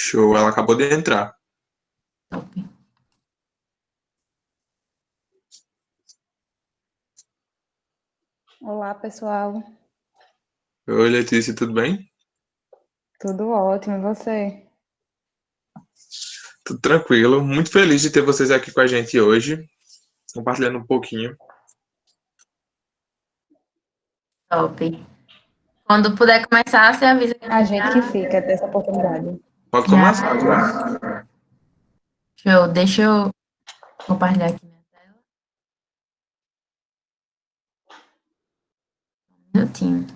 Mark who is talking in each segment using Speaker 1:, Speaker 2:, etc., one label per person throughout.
Speaker 1: Show, ela acabou de entrar.
Speaker 2: Top.
Speaker 3: Olá, pessoal.
Speaker 1: Oi, Letícia, tudo bem?
Speaker 3: Tudo ótimo, e você?
Speaker 1: Tudo tranquilo. Muito feliz de ter vocês aqui com a gente hoje, compartilhando um pouquinho.
Speaker 2: Top. Quando puder começar, você avisa que
Speaker 3: A gente que fica dessa oportunidade.
Speaker 1: Pode
Speaker 2: já.
Speaker 1: começar, já.
Speaker 2: Show. Deixa eu compartilhar aqui minha tela. Um minutinho.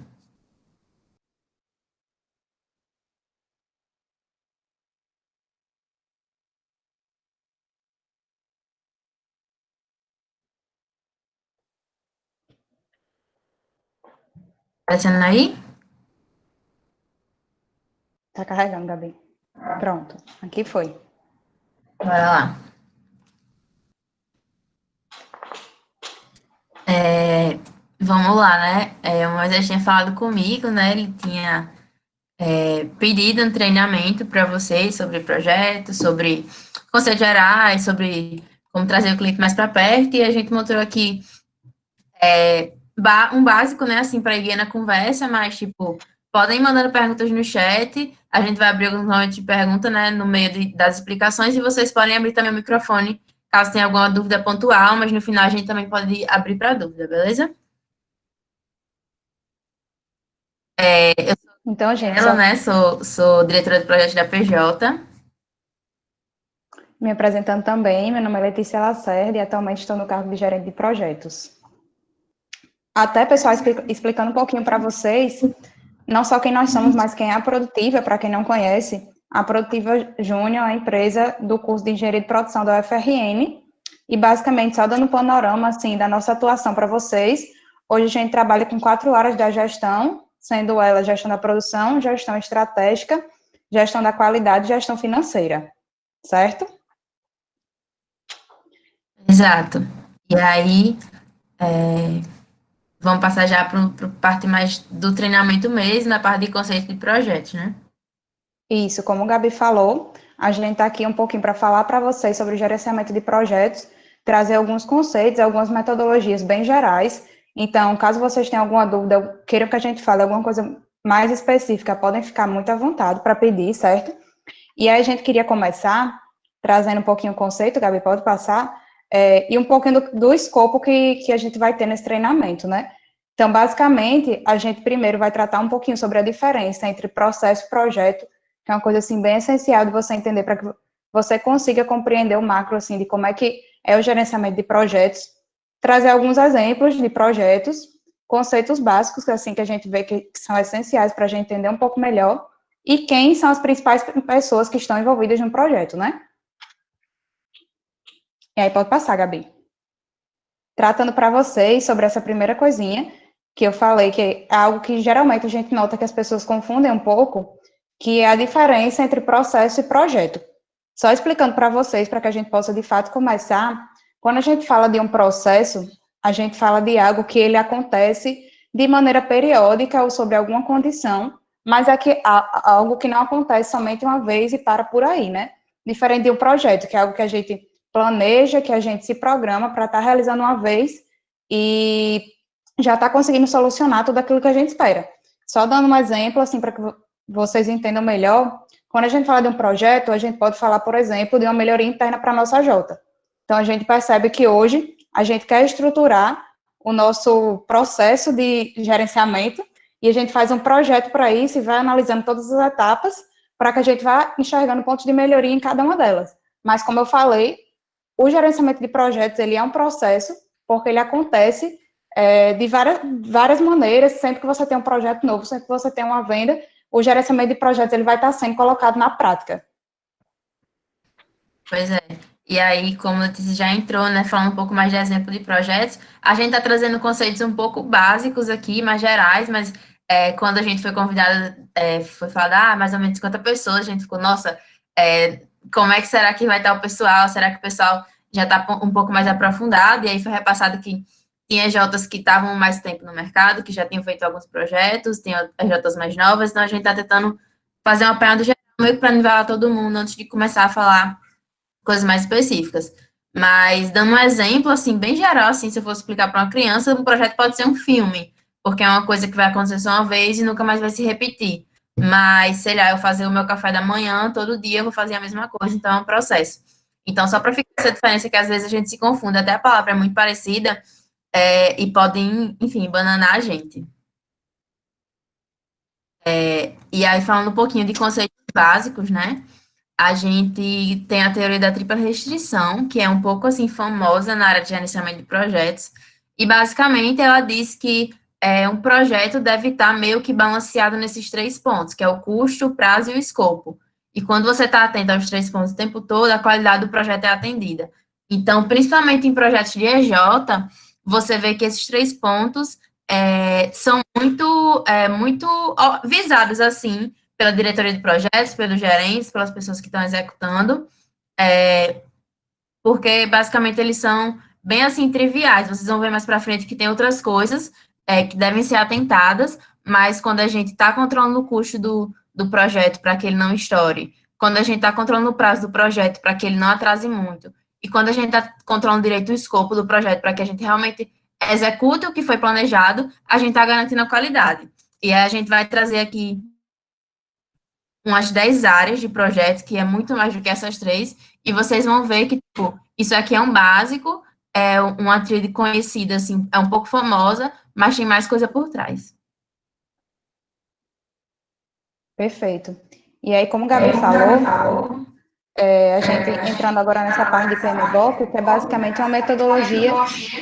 Speaker 2: Aparecendo aí?
Speaker 3: Tá carregando, Gabi. Pronto, aqui foi.
Speaker 2: Bora lá. Vamos lá, né? O Moisés tinha falado comigo, né? Ele tinha pedido um treinamento para vocês sobre projetos, sobre conceitos gerais, sobre como trazer o cliente mais para perto, e a gente mostrou aqui um básico, né, assim, para ir guiando a conversa, mas, tipo, podem ir mandando perguntas no chat, a gente vai abrir alguns momentos de pergunta, né, no meio das explicações, e vocês podem abrir também o microfone, caso tenha alguma dúvida pontual, mas no final a gente também pode abrir para dúvida, beleza?
Speaker 3: Então, gente,
Speaker 2: Ela,
Speaker 3: só
Speaker 2: né, sou diretora de projetos da PJ.
Speaker 3: me apresentando também, meu nome é Letícia Lacerda e atualmente estou no cargo de gerente de projetos. Até, pessoal, explicando um pouquinho para vocês, não só quem nós somos, mas quem é a Produtiva, para quem não conhece, a Produtiva Júnior é a empresa do curso de Engenharia de Produção da UFRN, e basicamente, só dando um panorama, assim, da nossa atuação para vocês, hoje a gente trabalha com 4 áreas da gestão, sendo ela gestão da produção, gestão estratégica, gestão da qualidade e gestão financeira, certo?
Speaker 2: Exato. E aí, vamos passar já para a parte mais do treinamento mesmo, na parte de conceito de projetos, né?
Speaker 3: Isso, como o Gabi falou, a gente está aqui um pouquinho para falar para vocês sobre o gerenciamento de projetos, trazer alguns conceitos, algumas metodologias bem gerais. Então, caso vocês tenham alguma dúvida, queiram que a gente fale alguma coisa mais específica, podem ficar muito à vontade para pedir, certo? E aí a gente queria começar trazendo um pouquinho o conceito, Gabi, pode passar, e um pouquinho do escopo que a gente vai ter nesse treinamento, né? Então, basicamente, a gente primeiro vai tratar um pouquinho sobre a diferença entre processo e projeto, que é uma coisa, assim, bem essencial de você entender para que você consiga compreender o macro, assim, de como é que é o gerenciamento de projetos, trazer alguns exemplos de projetos, conceitos básicos, assim, que a gente vê que são essenciais para a gente entender um pouco melhor, e quem são as principais pessoas que estão envolvidas no projeto, né? E aí pode passar, Gabi. Tratando para vocês sobre essa primeira coisinha, que eu falei, que é algo que geralmente a gente nota que as pessoas confundem um pouco, que é a diferença entre processo e projeto. Só explicando para vocês, para que a gente possa de fato começar, quando a gente fala de um processo, a gente fala de algo que ele acontece de maneira periódica ou sobre alguma condição, mas é que algo que não acontece somente uma vez e para por aí, né? Diferente de um projeto, que é algo que a gente planeja, que a gente se programa para estar realizando uma vez e já está conseguindo solucionar tudo aquilo que a gente espera. Só dando um exemplo, assim, para que vocês entendam melhor, quando a gente fala de um projeto, a gente pode falar, por exemplo, de uma melhoria interna para a nossa Jota. Então, a gente percebe que hoje a gente quer estruturar o nosso processo de gerenciamento e a gente faz um projeto para isso e vai analisando todas as etapas para que a gente vá enxergando pontos de melhoria em cada uma delas. Mas, como eu falei, o gerenciamento de projetos, ele é um processo, porque ele acontece de várias maneiras, sempre que você tem um projeto novo, sempre que você tem uma venda, o gerenciamento de projetos, ele vai estar sendo colocado na prática.
Speaker 2: Pois é. E aí, como a Letícia já entrou, né, falando um pouco mais de exemplo de projetos, a gente está trazendo conceitos um pouco básicos aqui, mais gerais, mas quando a gente foi convidada, foi falar, mais ou menos 50 pessoas, a gente ficou, nossa, como é que será que vai estar o pessoal? Será que o pessoal já está um pouco mais aprofundado? E aí foi repassado que tinha Jotas que estavam mais tempo no mercado, que já tinham feito alguns projetos, tem as Jotas mais novas, então a gente está tentando fazer um apanhado geral meio que para nivelar todo mundo antes de começar a falar coisas mais específicas. Mas, dando um exemplo, assim, bem geral, assim, se eu fosse explicar para uma criança, um projeto pode ser um filme, porque é uma coisa que vai acontecer só uma vez e nunca mais vai se repetir. Mas, sei lá, eu fazer o meu café da manhã, todo dia eu vou fazer a mesma coisa, então é um processo. Então, só para ficar essa diferença que às vezes a gente se confunde, até a palavra é muito parecida, e podem, enfim, bananar a gente. E aí, falando um pouquinho de conceitos básicos, né? A gente tem a teoria da tripla restrição, que é um pouco assim famosa na área de gerenciamento de projetos, e basicamente ela diz que um projeto deve estar meio que balanceado nesses três pontos, que é o custo, o prazo e o escopo. E quando você está atento aos três pontos o tempo todo, a qualidade do projeto é atendida. Então, principalmente em projetos de EJ, você vê que esses três pontos são muito visados assim pela diretoria de projetos, pelos gerentes, pelas pessoas que estão executando, porque basicamente eles são bem assim triviais. Vocês vão ver mais para frente que tem outras coisas que devem ser atentadas, mas quando a gente está controlando o custo do projeto para que ele não estoure, quando a gente está controlando o prazo do projeto para que ele não atrase muito, e quando a gente está controlando direito o escopo do projeto para que a gente realmente execute o que foi planejado, a gente está garantindo a qualidade. E aí a gente vai trazer aqui umas 10 áreas de projetos, que é muito mais do que essas três, e vocês vão ver que, tipo, isso aqui é um básico, é uma tríade conhecida, assim, é um pouco famosa, mas tem mais coisa por trás.
Speaker 3: Perfeito. E aí, como o Gabi falou, a gente entrando agora nessa parte de PMBOK, que é basicamente uma metodologia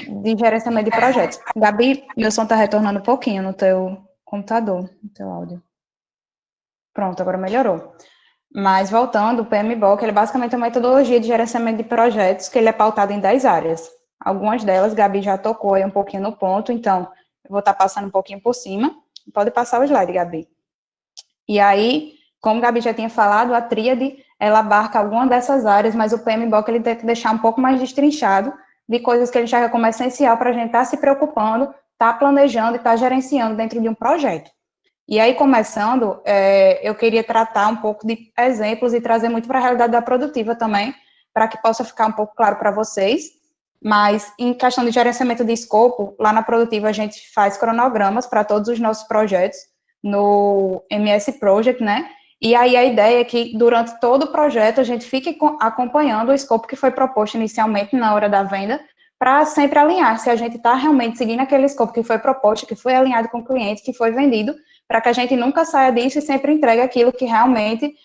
Speaker 3: de gerenciamento de projetos. Gabi, meu som está retornando um pouquinho no teu computador, no teu áudio. Pronto, agora melhorou. Mas voltando, o PMBOK, ele é basicamente uma metodologia de gerenciamento de projetos que ele é pautado em 10 áreas. Algumas delas, Gabi já tocou aí um pouquinho no ponto, então eu vou estar passando um pouquinho por cima. Pode passar o slide, Gabi. E aí, como Gabi já tinha falado, a tríade, ela abarca alguma dessas áreas, mas o PMBOK, ele tem que deixar um pouco mais destrinchado de coisas que ele enxerga como essencial para a gente estar se preocupando, estar planejando e estar gerenciando dentro de um projeto. E aí, começando, eu queria tratar um pouco de exemplos e trazer muito para a realidade da produtiva também, para que possa ficar um pouco claro para vocês. Mas, em questão de gerenciamento de escopo, lá na produtiva a gente faz cronogramas para todos os nossos projetos no MS Project, né? E aí a ideia é que durante todo o projeto a gente fique acompanhando o escopo que foi proposto inicialmente na hora da venda, para sempre alinhar se a gente está realmente seguindo aquele escopo que foi proposto, que foi alinhado com o cliente, que foi vendido, para que a gente nunca saia disso e sempre entregue aquilo que realmente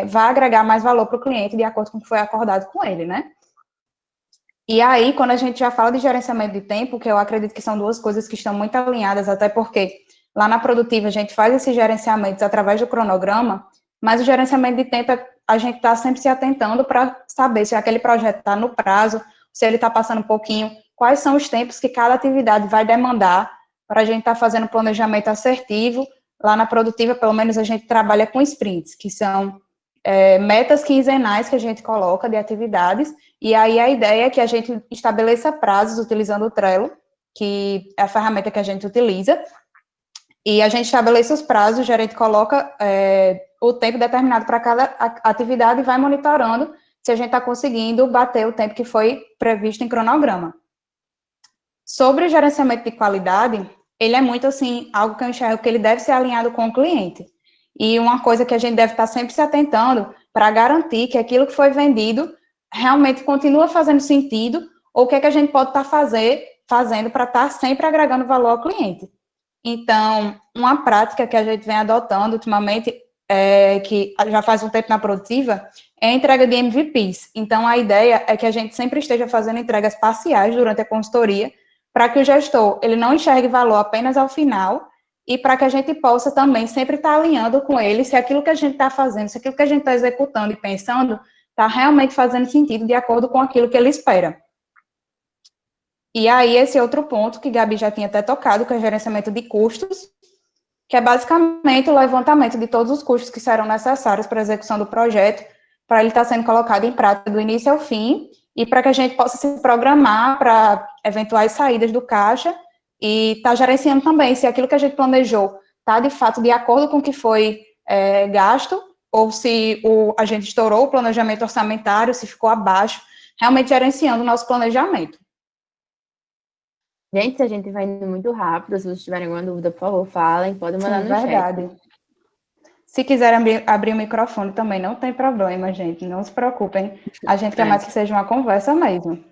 Speaker 3: vai agregar mais valor para o cliente, de acordo com o que foi acordado com ele, né? E aí, quando a gente já fala de gerenciamento de tempo, que eu acredito que são duas coisas que estão muito alinhadas, até porque lá na produtiva a gente faz esses gerenciamentos através do cronograma, mas o gerenciamento de tempo, a gente está sempre se atentando para saber se aquele projeto está no prazo, se ele está passando um pouquinho, quais são os tempos que cada atividade vai demandar para a gente estar fazendo planejamento assertivo. Lá na produtiva, pelo menos, a gente trabalha com sprints, que são metas quinzenais que a gente coloca de atividades, e aí a ideia é que a gente estabeleça prazos utilizando o Trello, que é a ferramenta que a gente utiliza, e a gente estabelece os prazos, o gerente coloca o tempo determinado para cada atividade e vai monitorando se a gente está conseguindo bater o tempo que foi previsto em cronograma. Sobre o gerenciamento de qualidade, ele é muito, assim, algo que eu enxergo que ele deve ser alinhado com o cliente. E uma coisa que a gente deve estar sempre se atentando para garantir que aquilo que foi vendido realmente continua fazendo sentido, ou o que é que a gente pode estar fazendo para estar sempre agregando valor ao cliente. Então, uma prática que a gente vem adotando ultimamente, que já faz um tempo na produtiva, é a entrega de MVPs. Então, a ideia é que a gente sempre esteja fazendo entregas parciais durante a consultoria, para que o gestor ele não enxergue valor apenas ao final, e para que a gente possa também sempre estar alinhando com ele se aquilo que a gente está fazendo, se aquilo que a gente está executando e pensando, está realmente fazendo sentido de acordo com aquilo que ele espera. E aí, esse outro ponto que Gabi já tinha até tocado, que é o gerenciamento de custos, que é basicamente o levantamento de todos os custos que serão necessários para a execução do projeto, para ele estar sendo colocado em prática do início ao fim, e para que a gente possa se programar para eventuais saídas do caixa, e estar gerenciando também se aquilo que a gente planejou está, de fato, de acordo com o que foi gasto, ou se a gente estourou o planejamento orçamentário, se ficou abaixo, realmente gerenciando o nosso planejamento.
Speaker 2: Gente, se a gente vai indo muito rápido, se vocês tiverem alguma dúvida, por favor, falem, podem mandar no
Speaker 3: verdade.
Speaker 2: chat.
Speaker 3: Se quiserem abrir o microfone também, não tem problema, gente, não se preocupem. A gente quer mais que seja uma conversa mesmo.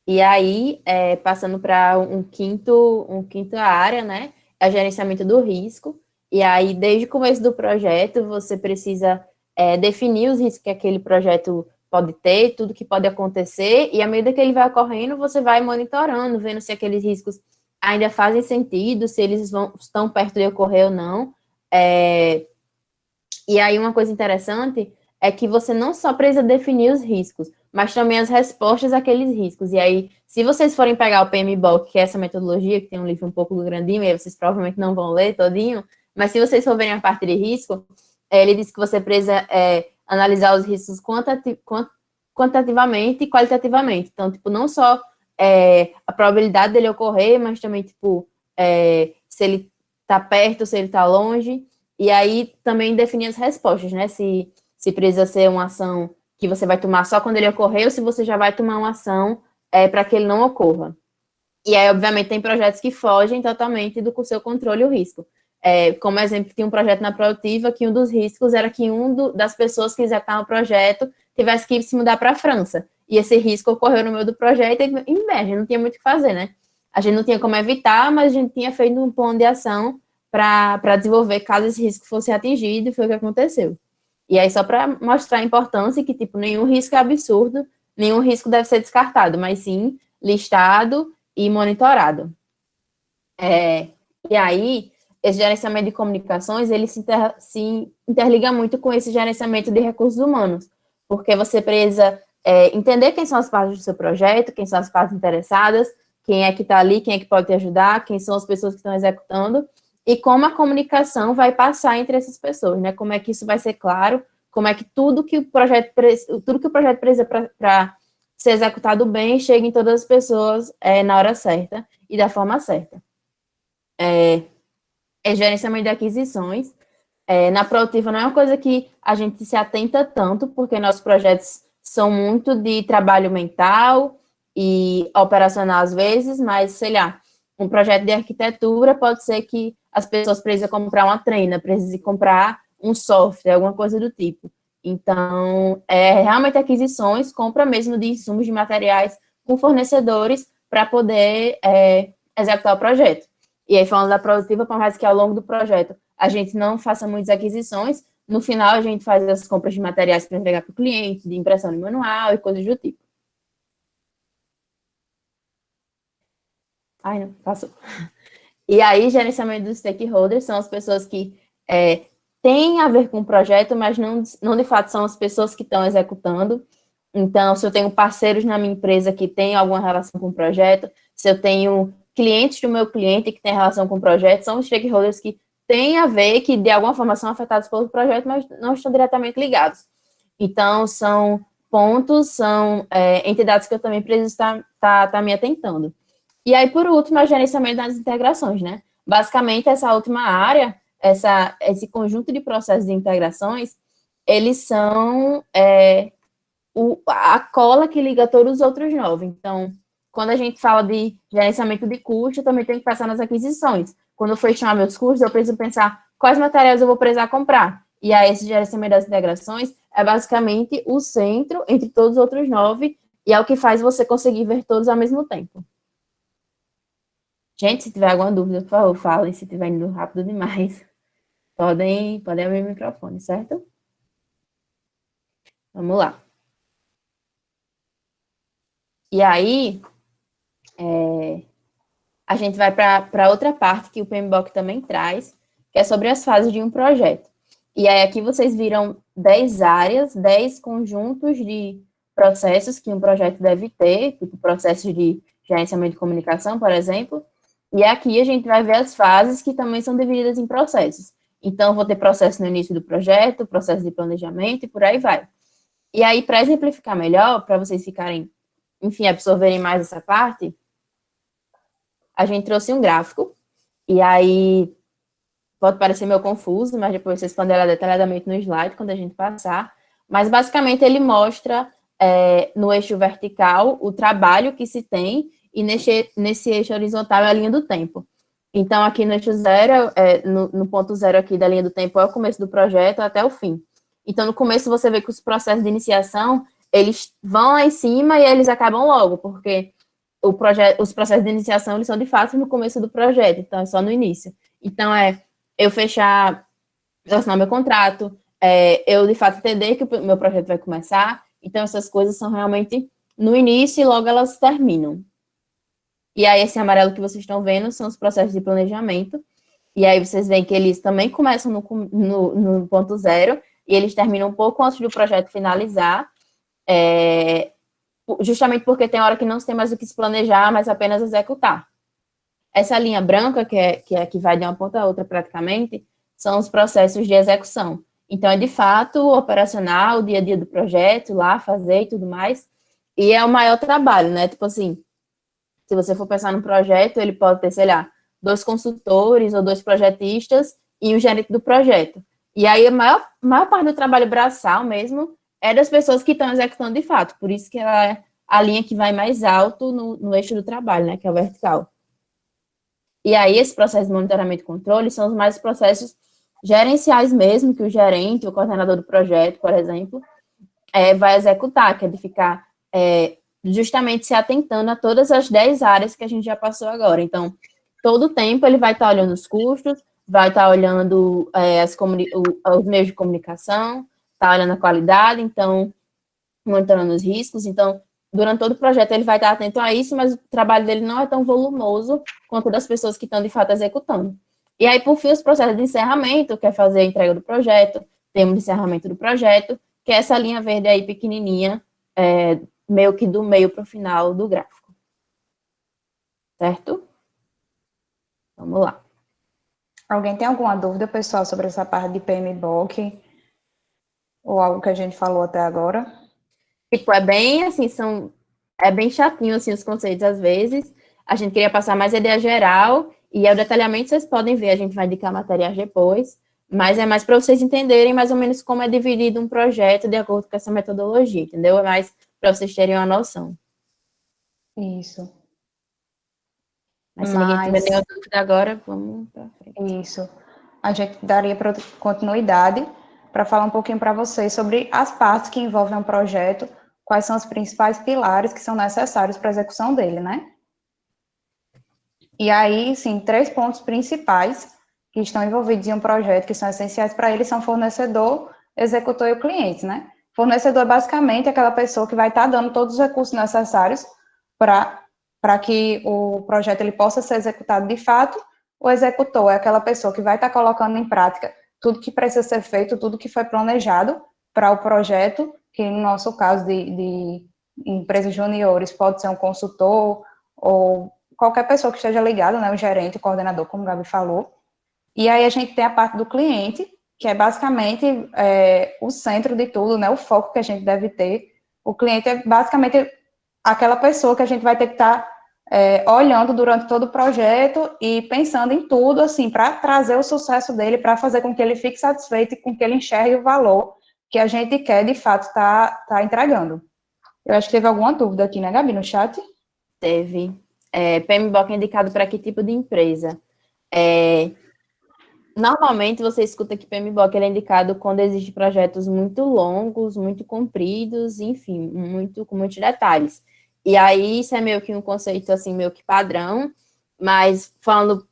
Speaker 2: E aí, passando para um quinta área, né, é o gerenciamento do risco. E aí, desde o começo do projeto, você precisa definir os riscos que aquele projeto pode ter, tudo que pode acontecer, e à medida que ele vai ocorrendo, você vai monitorando, vendo se aqueles riscos ainda fazem sentido, se eles estão perto de ocorrer ou não. E aí, uma coisa interessante é que você não só precisa definir os riscos, mas também as respostas àqueles riscos. E aí, se vocês forem pegar o PMBOK, que é essa metodologia, que tem um livro um pouco grandinho, e aí vocês provavelmente não vão ler todinho, mas se vocês for verem a parte de risco, ele diz que você precisa analisar os riscos quantitativamente e qualitativamente. Então, tipo, não só a probabilidade dele ocorrer, mas também, tipo, se ele está perto, se ele está longe. E aí, também definir as respostas, né? Se precisa ser uma ação que você vai tomar só quando ele ocorrer, ou se você já vai tomar uma ação para que ele não ocorra. E aí, obviamente, tem projetos que fogem totalmente do seu controle e o risco. Como exemplo, tinha um projeto na Produtiva que um dos riscos era que das pessoas que executavam o projeto tivesse que se mudar para a França. E esse risco ocorreu no meio do projeto e, a gente não tinha muito o que fazer, né? A gente não tinha como evitar, mas a gente tinha feito um plano de ação para desenvolver caso esse risco fosse atingido, e foi o que aconteceu. E aí, só para mostrar a importância que, tipo, nenhum risco é absurdo, nenhum risco deve ser descartado, mas sim listado e monitorado. E aí, esse gerenciamento de comunicações, ele se interliga muito com esse gerenciamento de recursos humanos, porque você precisa entender quem são as partes do seu projeto, quem são as partes interessadas, quem é que está ali, quem é que pode te ajudar, quem são as pessoas que estão executando, e como a comunicação vai passar entre essas pessoas, né? Como é que isso vai ser claro, como é que tudo que o projeto precisa para ser executado bem chega em todas as pessoas na hora certa e da forma certa. Gerenciamento de aquisições. Na Produtiva não é uma coisa que a gente se atenta tanto, porque nossos projetos são muito de trabalho mental e operacional às vezes, mas, sei lá, um projeto de arquitetura pode ser que as pessoas precisem comprar uma treina, precisem comprar um software, alguma coisa do tipo. Então, realmente aquisições, compra mesmo de insumos de materiais com fornecedores para poder executar o projeto. E aí, falando da Produtiva, por mais que ao longo do projeto a gente não faça muitas aquisições, no final a gente faz as compras de materiais para entregar para o cliente, de impressão de manual e coisas do tipo. Ai, não, passou. E aí, gerenciamento dos stakeholders são as pessoas que têm a ver com o projeto, mas não de fato são as pessoas que estão executando. Então, se eu tenho parceiros na minha empresa que têm alguma relação com o projeto, se eu tenho clientes do meu cliente que têm relação com o projeto, são os stakeholders que têm a ver, que de alguma forma são afetados pelo projeto, mas não estão diretamente ligados. Então, são pontos, são entidades que eu também preciso estar me atentando. E aí, por último, é o gerenciamento das integrações, né? Basicamente, essa última área, esse conjunto de processos de integrações, eles são a cola que liga todos os outros 9. Então, quando a gente fala de gerenciamento de custo, eu também tenho que pensar nas aquisições. Quando eu for estimar meus custos, eu preciso pensar quais materiais eu vou precisar comprar. E aí, esse gerenciamento das integrações é basicamente o centro entre todos os outros 9 e é o que faz você conseguir ver todos ao mesmo tempo. Gente, se tiver alguma dúvida, por favor, falem. Se estiver indo rápido demais, podem abrir o microfone, certo? Vamos lá. E aí, a gente vai para outra parte que o PMBOK também traz, que é sobre as fases de um projeto. E aí, aqui vocês viram 10 áreas, 10 conjuntos de processos que um projeto deve ter, tipo processos de gerenciamento de comunicação, por exemplo. E aqui a gente vai ver as fases que também são divididas em processos. Então, vou ter processo no início do projeto, processo de planejamento e por aí vai. E aí, para exemplificar melhor, para vocês ficarem, enfim, absorverem mais essa parte, a gente trouxe um gráfico. E aí, pode parecer meio confuso, mas depois vocês podem olhar detalhadamente no slide quando a gente passar. Mas, basicamente, ele mostra no eixo vertical o trabalho que se tem e nesse eixo horizontal é a linha do tempo. Então, aqui no eixo zero, no ponto zero aqui da linha do tempo, é o começo do projeto até o fim. Então, no começo, você vê que os processos de iniciação, eles vão lá em cima e eles acabam logo, porque os processos de iniciação, eles são, de fato, no começo do projeto, então é só no início. Então, eu assinar meu contrato, eu, de fato, entender que o meu projeto vai começar. Então, essas coisas são realmente no início e logo elas terminam. E aí, esse amarelo que vocês estão vendo são os processos de planejamento. E aí, vocês veem que eles também começam no ponto zero e eles terminam um pouco antes do projeto finalizar, justamente porque tem hora que não se tem mais o que se planejar, mas apenas executar. Essa linha branca, que vai de uma ponta a outra praticamente, são os processos de execução. Então, é de fato operacional, o dia a dia do projeto, lá, fazer e tudo mais. E é o maior trabalho, né? Tipo assim, se você for pensar num projeto, ele pode ter, sei lá, 2 consultores ou 2 projetistas e um gerente do projeto. E aí, a maior parte do trabalho braçal mesmo é das pessoas que estão executando de fato. Por isso que ela é a linha que vai mais alto no eixo do trabalho, né? Que é o vertical. E aí, esses processos de monitoramento e controle são os mais processos gerenciais mesmo, que o gerente, o coordenador do projeto, por exemplo, vai executar, que é de ficar justamente se atentando a todas as 10 áreas que a gente já passou agora. Então, todo o tempo ele vai estar olhando os custos, vai estar olhando os meios de comunicação, está olhando a qualidade, então, monitorando os riscos. Então, durante todo o projeto ele vai estar atento a isso, mas o trabalho dele não é tão volumoso quanto das pessoas que estão, de fato, executando. E aí, por fim, os processos de encerramento, que é fazer a entrega do projeto, termo de encerramento do projeto, que é essa linha verde aí pequenininha, meio que do meio para o final do gráfico. Certo? Vamos lá.
Speaker 3: Alguém tem alguma dúvida, pessoal, sobre essa parte de PMBOK? Ou algo que a gente falou até agora?
Speaker 2: Tipo, é bem assim, é bem chatinho assim, os conceitos às vezes. A gente queria passar mais a ideia geral, e o detalhamento vocês podem ver, a gente vai indicar materiais depois, mas é mais para vocês entenderem mais ou menos como é dividido um projeto de acordo com essa metodologia, entendeu? É mais para vocês terem uma noção.
Speaker 3: Isso.
Speaker 2: Mas se ninguém tiver nenhuma dúvida agora, vamos para frente.
Speaker 3: Isso. A gente daria continuidade para falar um pouquinho para vocês sobre as partes que envolvem um projeto, quais são os principais pilares que são necessários para a execução dele, né? E aí, sim, 3 pontos principais que estão envolvidos em um projeto, que são essenciais para ele, são fornecedor, executor e o cliente, né? Fornecedor é basicamente aquela pessoa que vai estar dando todos os recursos necessários para que o projeto ele possa ser executado de fato. O executor é aquela pessoa que vai estar colocando em prática tudo que precisa ser feito, tudo que foi planejado para o projeto, que no nosso caso de empresas juniores pode ser um consultor ou qualquer pessoa que esteja ligada, né, o gerente, o coordenador, como o Gabi falou. E aí a gente tem a parte do cliente, que é basicamente o centro de tudo, né, o foco que a gente deve ter. O cliente é basicamente aquela pessoa que a gente vai ter que estar olhando durante todo o projeto e pensando em tudo, assim, para trazer o sucesso dele, para fazer com que ele fique satisfeito e com que ele enxergue o valor que a gente quer, de fato, tá entregando. Eu acho que teve alguma dúvida aqui, né, Gabi, no chat?
Speaker 2: Teve. PMBOK é indicado para que tipo de empresa? Normalmente, você escuta que PMBOK ele é indicado quando existem projetos muito longos, muito compridos, enfim, com muitos detalhes. E aí, isso é meio que um conceito, assim, meio que padrão, mas falando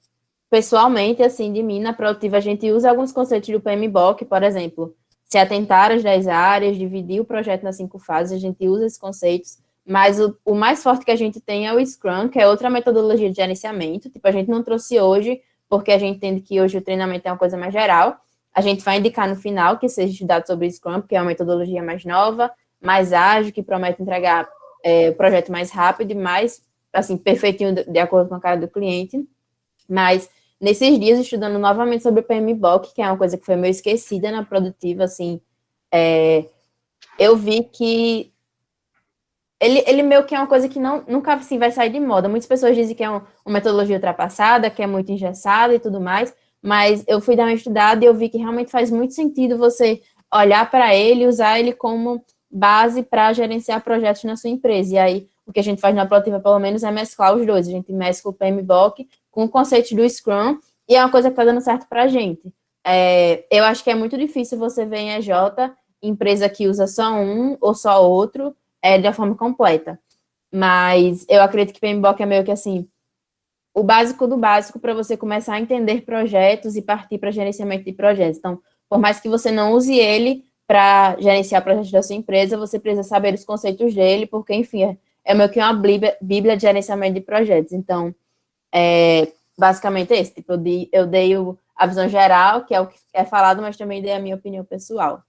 Speaker 2: pessoalmente, assim, de mim, na Produtiva, a gente usa alguns conceitos do PMBOK, por exemplo, se atentar às 10 áreas, dividir o projeto nas 5 fases, a gente usa esses conceitos, mas o mais forte que a gente tem é o Scrum, que é outra metodologia de gerenciamento, tipo, a gente não trouxe hoje, porque a gente entende que hoje o treinamento é uma coisa mais geral. A gente vai indicar no final que seja estudado sobre o Scrum, porque é uma metodologia mais nova, mais ágil, que promete entregar o projeto mais rápido e mais, assim, perfeitinho de acordo com a cara do cliente. Mas, nesses dias, estudando novamente sobre o PMBOK, que é uma coisa que foi meio esquecida na Produtiva, assim, eu vi que ele meio que é uma coisa que nunca assim, vai sair de moda. Muitas pessoas dizem que é uma metodologia ultrapassada, que é muito engessada e tudo mais, mas eu fui dar uma estudada e eu vi que realmente faz muito sentido você olhar para ele e usar ele como base para gerenciar projetos na sua empresa. E aí, o que a gente faz na Proativa, pelo menos, é mesclar os dois. A gente mescla o PMBOK com o conceito do Scrum, e é uma coisa que está dando certo para a gente. Eu acho que é muito difícil você ver em EJ, empresa que usa só um ou só outro, de uma forma completa. Mas eu acredito que PMBOK é meio que assim, o básico do básico para você começar a entender projetos e partir para gerenciamento de projetos. Então, por mais que você não use ele para gerenciar projetos da sua empresa, você precisa saber os conceitos dele, porque, enfim, é meio que uma bíblia de gerenciamento de projetos. Então, basicamente é esse. Tipo, eu dei a visão geral, que é o que é falado, mas também dei a minha opinião pessoal.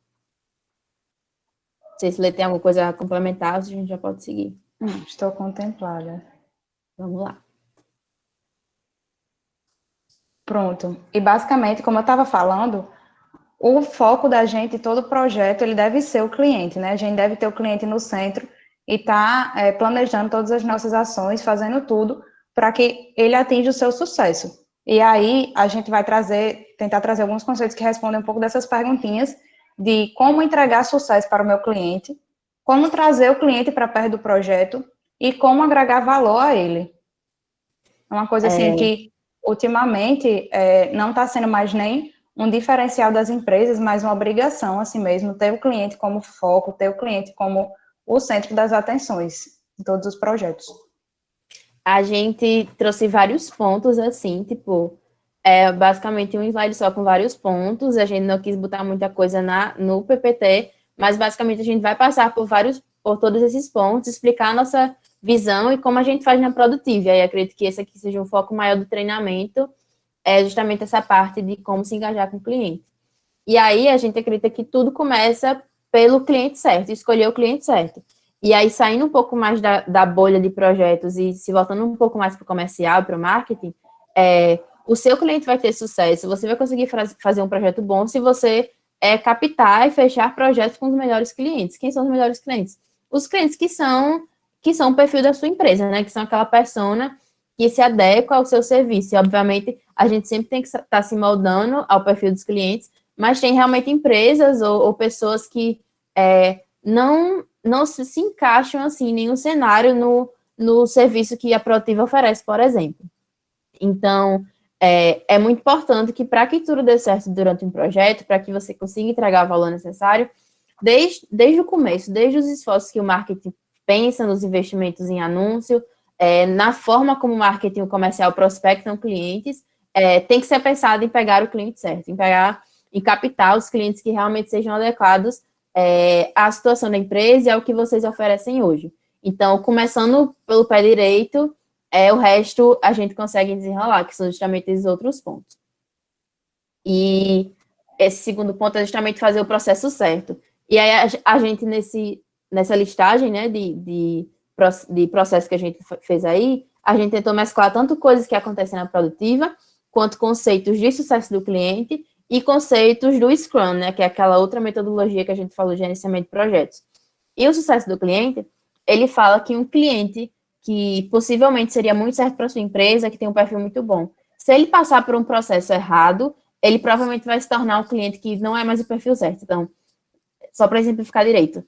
Speaker 2: Não sei se ele tem alguma coisa a complementar, a gente já pode seguir.
Speaker 3: Estou contemplada.
Speaker 2: Vamos lá.
Speaker 3: Pronto. E basicamente, como eu estava falando, o foco da gente, todo projeto, ele deve ser o cliente, né? A gente deve ter o cliente no centro e estar planejando todas as nossas ações, fazendo tudo para que ele atinja o seu sucesso. E aí a gente vai tentar trazer alguns conceitos que respondem um pouco dessas perguntinhas de como entregar sucesso para o meu cliente, como trazer o cliente para perto do projeto e como agregar valor a ele. É uma coisa assim que ultimamente não está sendo mais nem um diferencial das empresas, mas uma obrigação assim mesmo, ter o cliente como foco, ter o cliente como o centro das atenções em todos os projetos.
Speaker 2: A gente trouxe vários pontos, assim, tipo, basicamente um slide só com vários pontos, a gente não quis botar muita coisa no PPT, mas basicamente a gente vai passar por todos esses pontos, explicar a nossa visão e como a gente faz na Produtiva. E aí acredito que esse aqui seja um foco maior do treinamento, justamente essa parte de como se engajar com o cliente. E aí a gente acredita que tudo começa pelo cliente certo, escolher o cliente certo. E aí, saindo um pouco mais da bolha de projetos e se voltando um pouco mais para o comercial, para o marketing, o seu cliente vai ter sucesso, você vai conseguir fazer um projeto bom se você captar e fechar projetos com os melhores clientes. Quem são os melhores clientes? Os clientes que são o perfil da sua empresa, né? Que são aquela persona que se adequa ao seu serviço. E, obviamente, a gente sempre tem que estar se moldando ao perfil dos clientes, mas tem realmente empresas ou pessoas que não se encaixam assim em nenhum cenário no serviço que a Proativa oferece, por exemplo. Então, é muito importante que para que tudo dê certo durante um projeto, para que você consiga entregar o valor necessário, desde o começo, desde os esforços que o marketing pensa nos investimentos em anúncio, na forma como o marketing comercial prospectam clientes, tem que ser pensado em pegar o cliente certo, em captar os clientes que realmente sejam adequados à situação da empresa e ao que vocês oferecem hoje. Então, começando pelo pé direito, o resto a gente consegue desenrolar, que são justamente esses outros pontos. E esse segundo ponto é justamente fazer o processo certo. E aí a gente, nessa listagem, né, de processo que a gente fez aí, a gente tentou mesclar tanto coisas que acontecem na Produtiva, quanto conceitos de sucesso do cliente e conceitos do Scrum, né, que é aquela outra metodologia que a gente falou de gerenciamento de projetos. E o sucesso do cliente, ele fala que um cliente que possivelmente seria muito certo para sua empresa, que tem um perfil muito bom, se ele passar por um processo errado, ele provavelmente vai se tornar um cliente que não é mais o perfil certo. Então, só para exemplificar direito,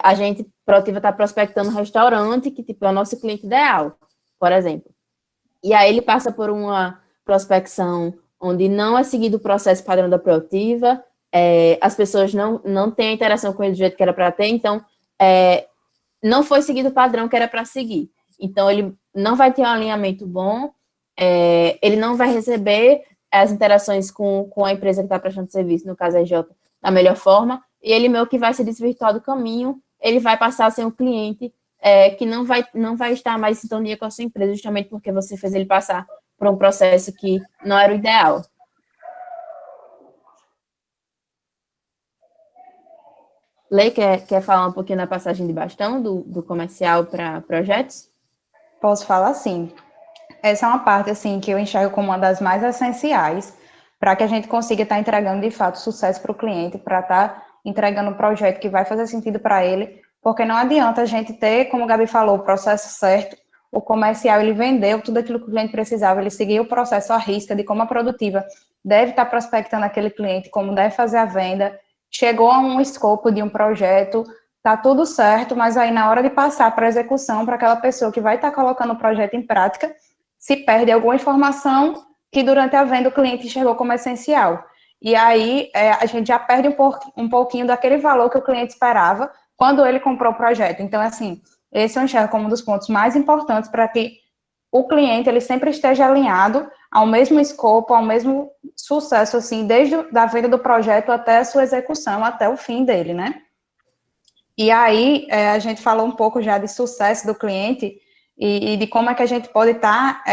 Speaker 2: a gente Proativa está prospectando um restaurante que tipo, é o nosso cliente ideal, por exemplo. E aí ele passa por uma prospecção onde não é seguido o processo padrão da Proativa, as pessoas não têm a interação com ele do jeito que era para ter, então não foi seguido o padrão que era para seguir. Então, ele não vai ter um alinhamento bom, ele não vai receber as interações com a empresa que está prestando serviço, no caso a EJ, da melhor forma, e ele meio que vai se desvirtuar do caminho, ele vai passar a ser um cliente que não vai estar mais em sintonia com a sua empresa, justamente porque você fez ele passar por um processo que não era o ideal. Lei, quer falar um pouquinho da passagem de bastão do comercial para projetos?
Speaker 3: Posso falar sim. Essa é uma parte assim que eu enxergo como uma das mais essenciais para que a gente consiga estar entregando de fato sucesso para o cliente, para estar entregando um projeto que vai fazer sentido para ele, porque não adianta a gente ter, como o Gabi falou, o processo certo, o comercial, ele vendeu tudo aquilo que o cliente precisava, ele seguiu o processo à risca de como a produtiva deve estar prospectando aquele cliente, como deve fazer a venda, chegou a um escopo de um projeto, tá tudo certo, mas aí na hora de passar para a execução, para aquela pessoa que vai estar colocando o projeto em prática, se perde alguma informação que durante a venda o cliente enxergou como essencial. E aí a gente já perde um pouquinho daquele valor que o cliente esperava quando ele comprou o projeto. Então, assim, esse eu enxergo como um dos pontos mais importantes para que o cliente ele sempre esteja alinhado ao mesmo escopo, ao mesmo sucesso, assim, desde a venda do projeto até a sua execução, até o fim dele, né? E aí, a gente falou um pouco já de sucesso do cliente e de como é que a gente pode estar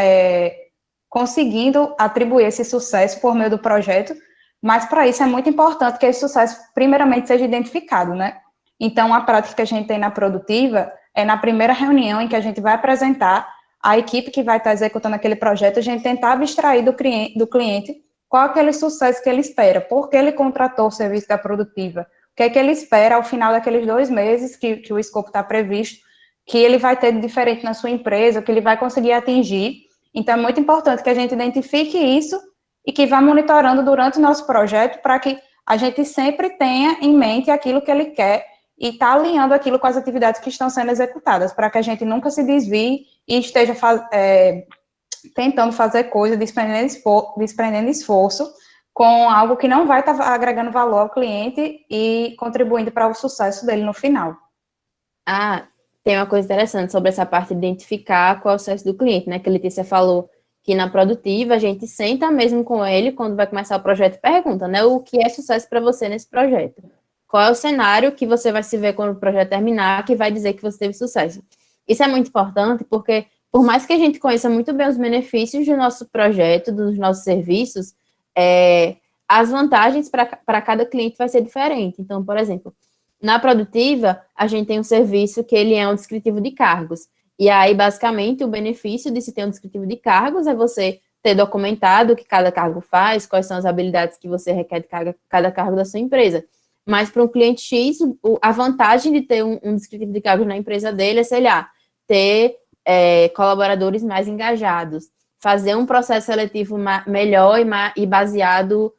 Speaker 3: conseguindo atribuir esse sucesso por meio do projeto, mas para isso é muito importante que esse sucesso, primeiramente, seja identificado, né? Então, a prática que a gente tem na produtiva é na primeira reunião em que a gente vai apresentar a equipe que vai estar executando aquele projeto, a gente tentar abstrair do cliente qual é aquele sucesso que ele espera, por que ele contratou o serviço da produtiva, o que é que ele espera ao final daqueles 2 meses que o escopo está previsto, que ele vai ter de diferente na sua empresa, que ele vai conseguir atingir. Então, é muito importante que a gente identifique isso e que vá monitorando durante o nosso projeto para que a gente sempre tenha em mente aquilo que ele quer e está alinhando aquilo com as atividades que estão sendo executadas, para que a gente nunca se desvie e esteja tentando fazer coisa, desprendendo esforço com algo que não vai estar agregando valor ao cliente e contribuindo para o sucesso dele no final.
Speaker 2: Ah, tem uma coisa interessante sobre essa parte de identificar qual é o sucesso do cliente, né? Que a Letícia falou que na produtiva a gente senta mesmo com ele quando vai começar o projeto e pergunta, né? O que é sucesso para você nesse projeto? Qual é o cenário que você vai se ver quando o projeto terminar que vai dizer que você teve sucesso? Isso é muito importante porque, por mais que a gente conheça muito bem os benefícios do nosso projeto, dos nossos serviços, as vantagens para cada cliente vai ser diferente. Então, por exemplo, na produtiva, a gente tem um serviço que ele é um descritivo de cargos. E aí, basicamente, o benefício de se ter um descritivo de cargos é você ter documentado o que cada cargo faz, quais são as habilidades que você requer de cada cargo da sua empresa. Mas para um cliente X, a vantagem de ter um descritivo de cargos na empresa dele é, sei lá, ter colaboradores mais engajados, fazer um processo seletivo melhor e baseado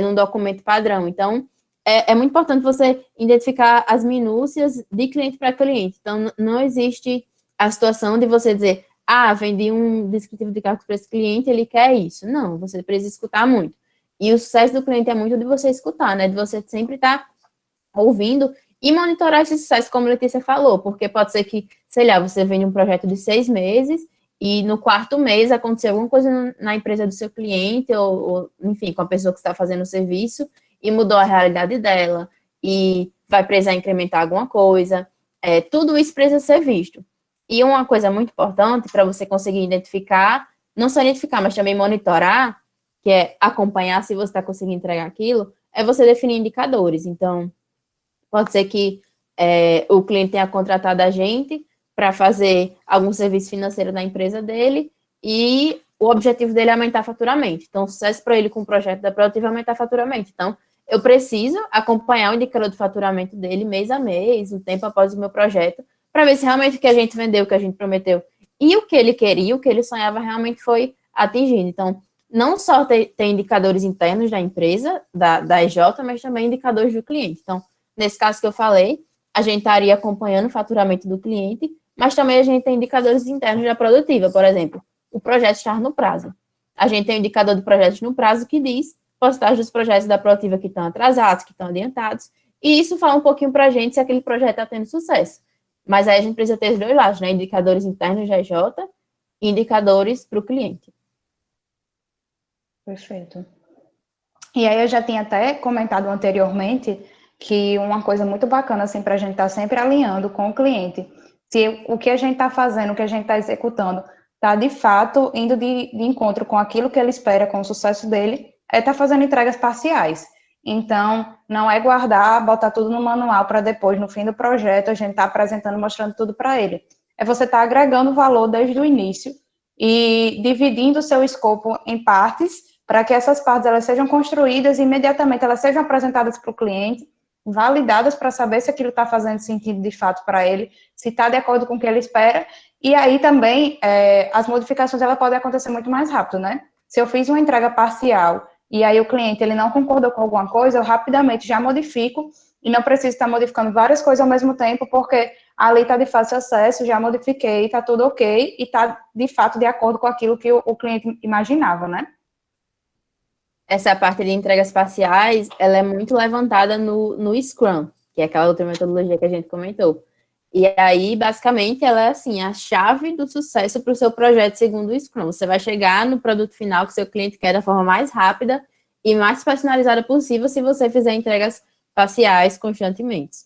Speaker 2: num documento padrão. Então, é muito importante você identificar as minúcias de cliente para cliente. Então, não existe a situação de você dizer, vendi um descritivo de cargos para esse cliente, ele quer isso. Não, você precisa escutar muito. E o sucesso do cliente é muito de você escutar, né? De você sempre estar ouvindo e monitorar esse sucesso, como a Letícia falou, porque pode ser que, sei lá, você vende um projeto de 6 meses e no 4º mês aconteceu alguma coisa na empresa do seu cliente ou enfim, com a pessoa que está fazendo o serviço e mudou a realidade dela e vai precisar incrementar alguma coisa. Tudo isso precisa ser visto. E uma coisa muito importante para você conseguir identificar, não só identificar, mas também monitorar, que é acompanhar se você está conseguindo entregar aquilo, é você definir indicadores. Então, pode ser que o cliente tenha contratado a gente para fazer algum serviço financeiro da empresa dele e o objetivo dele é aumentar faturamento. Então, o sucesso para ele com o projeto da Produtiva é aumentar faturamento. Então, eu preciso acompanhar o indicador de faturamento dele mês a mês, um tempo após o meu projeto, para ver se realmente o que a gente vendeu, o que a gente prometeu e o que ele queria, o que ele sonhava realmente foi atingido. Então, não só ter indicadores internos da empresa, da EJ, mas também indicadores do cliente. Então, nesse caso que eu falei, a gente estaria acompanhando o faturamento do cliente, mas também a gente tem indicadores internos da produtiva, por exemplo, o projeto estar no prazo. A gente tem um indicador de projetos no prazo que diz postagem dos projetos da produtiva que estão atrasados, que estão adiantados, e isso fala um pouquinho para a gente se aquele projeto está tendo sucesso. Mas aí a gente precisa ter os dois lados, né? Indicadores internos da EJ e indicadores para o cliente.
Speaker 3: Perfeito. E aí eu já tinha até comentado anteriormente que uma coisa muito bacana, assim, para a gente estar sempre alinhando com o cliente, se o que a gente está fazendo, o que a gente está executando, está de fato indo de encontro com aquilo que ele espera, com o sucesso dele, estar fazendo entregas parciais. Então, não é guardar, botar tudo no manual para depois, no fim do projeto, a gente estar apresentando, mostrando tudo para ele. É você estar agregando valor desde o início e dividindo o seu escopo em partes, para que essas partes elas sejam construídas e imediatamente elas sejam apresentadas para o cliente validadas para saber se aquilo está fazendo sentido de fato para ele, se está de acordo com o que ele espera, e aí também as modificações ela podem acontecer muito mais rápido, né? Se eu fiz uma entrega parcial e aí o cliente ele não concordou com alguma coisa, eu rapidamente já modifico e não preciso estar modificando várias coisas ao mesmo tempo, porque ali está de fácil acesso, já modifiquei, está tudo ok, e está, de fato, de acordo com aquilo que o cliente imaginava, né?
Speaker 2: Essa parte de entregas parciais, ela é muito levantada no Scrum, que é aquela outra metodologia que a gente comentou. E aí, basicamente, ela é assim, a chave do sucesso para o seu projeto segundo o Scrum. Você vai chegar no produto final que o seu cliente quer da forma mais rápida e mais personalizada possível se você fizer entregas parciais constantemente.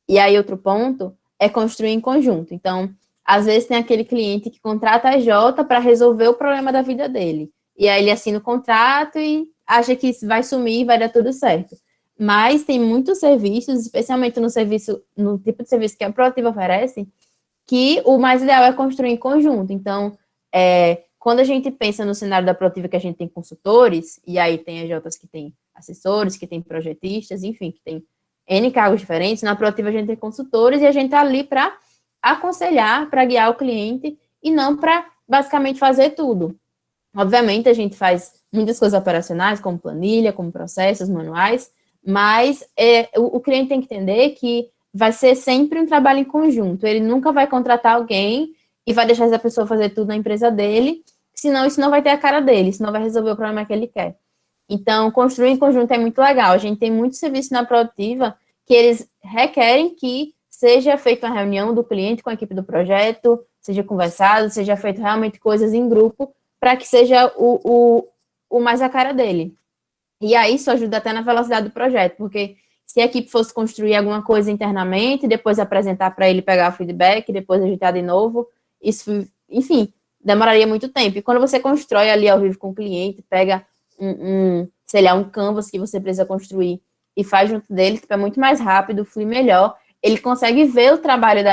Speaker 2: E aí, outro ponto é construir em conjunto. Então, às vezes tem aquele cliente que contrata a EJ para resolver o problema da vida dele. E aí ele assina o contrato e acha que isso vai sumir e vai dar tudo certo. Mas tem muitos serviços, especialmente no tipo de serviço que a Proativa oferece, que o mais ideal é construir em conjunto. Então, quando a gente pensa no cenário da Proativa que a gente tem consultores, e aí tem EJs que tem assessores, que tem projetistas, enfim, que tem N cargos diferentes, na Proativa a gente tem consultores e a gente está ali para aconselhar, para guiar o cliente e não para basicamente fazer tudo. Obviamente, a gente faz muitas coisas operacionais, como planilha, como processos manuais, mas o cliente tem que entender que vai ser sempre um trabalho em conjunto. Ele nunca vai contratar alguém e vai deixar essa pessoa fazer tudo na empresa dele, senão isso não vai ter a cara dele, isso não vai resolver o problema que ele quer. Então, construir em conjunto é muito legal. A gente tem muito serviço na Proativa que eles requerem que seja feita uma reunião do cliente com a equipe do projeto, seja conversado, seja feito realmente coisas em grupo, para que seja o mais a cara dele. E aí isso ajuda até na velocidade do projeto, porque se a equipe fosse construir alguma coisa internamente, depois apresentar para ele, pegar o feedback, depois ajeitar de novo, isso, enfim, demoraria muito tempo. E quando você constrói ali ao vivo com o cliente, pega sei lá, um canvas que você precisa construir e faz junto dele, tipo, é muito mais rápido, flui melhor. Ele consegue ver o trabalho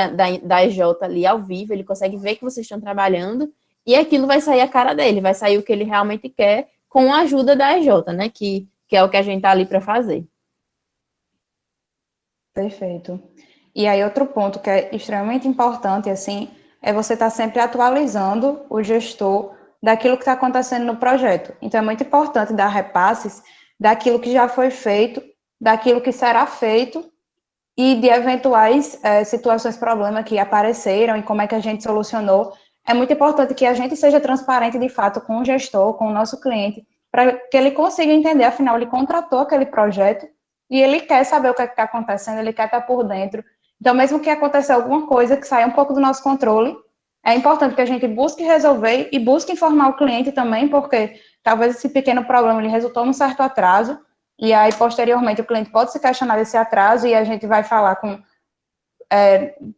Speaker 2: da EJ ali ao vivo, ele consegue ver que vocês estão trabalhando, e aquilo vai sair a cara dele, vai sair o que ele realmente quer, com a ajuda da EJ, né, que é o que a gente tá ali para fazer.
Speaker 3: Perfeito. E aí, outro ponto que é extremamente importante, assim, é você estar sempre atualizando o gestor daquilo que está acontecendo no projeto. Então, é muito importante dar repasses daquilo que já foi feito, daquilo que será feito e de eventuais situações, problemas que apareceram e como é que a gente solucionou. É muito importante que a gente seja transparente, de fato, com o gestor, com o nosso cliente, para que ele consiga entender, afinal, ele contratou aquele projeto e ele quer saber o que está acontecendo, ele quer estar por dentro. Então, mesmo que aconteça alguma coisa que saia um pouco do nosso controle, é importante que a gente busque resolver e busque informar o cliente também, porque talvez esse pequeno problema ele resultou num certo atraso, e aí, posteriormente, o cliente pode se questionar desse atraso e a gente vai falar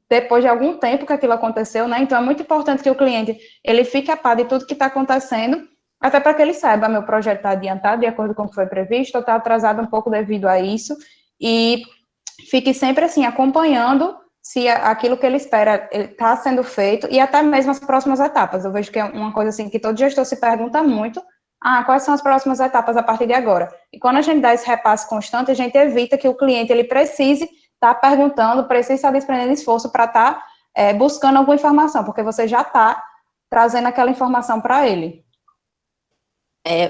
Speaker 3: depois de algum tempo que aquilo aconteceu, né? Então, é muito importante que o cliente, ele fique a par de tudo que está acontecendo, até para que ele saiba, meu projeto está adiantado de acordo com o que foi previsto, ou está atrasado um pouco devido a isso, e fique sempre, assim, acompanhando se aquilo que ele espera está sendo feito, e até mesmo as próximas etapas. Eu vejo que é uma coisa, assim, que todo gestor se pergunta muito, quais são as próximas etapas a partir de agora? E quando a gente dá esse repasse constante, a gente evita que o cliente, ele precise estar perguntando, precisa estar desprendendo esforço para estar buscando alguma informação, porque você já está trazendo aquela informação para ele.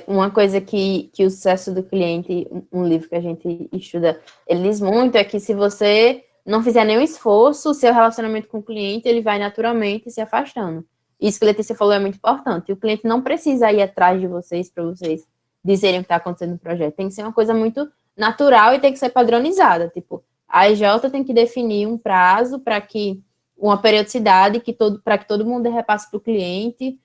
Speaker 2: Uma coisa que o sucesso do cliente, um livro que a gente estuda, ele diz muito, é que se você não fizer nenhum esforço, o seu relacionamento com o cliente, ele vai naturalmente se afastando. Isso que a Letícia falou é muito importante. O cliente não precisa ir atrás de vocês para vocês dizerem o que está acontecendo no projeto. Tem que ser uma coisa muito natural e tem que ser padronizada. Tipo, a EJ tem que definir um prazo para que uma periodicidade para que todo mundo dê repasse para o cliente.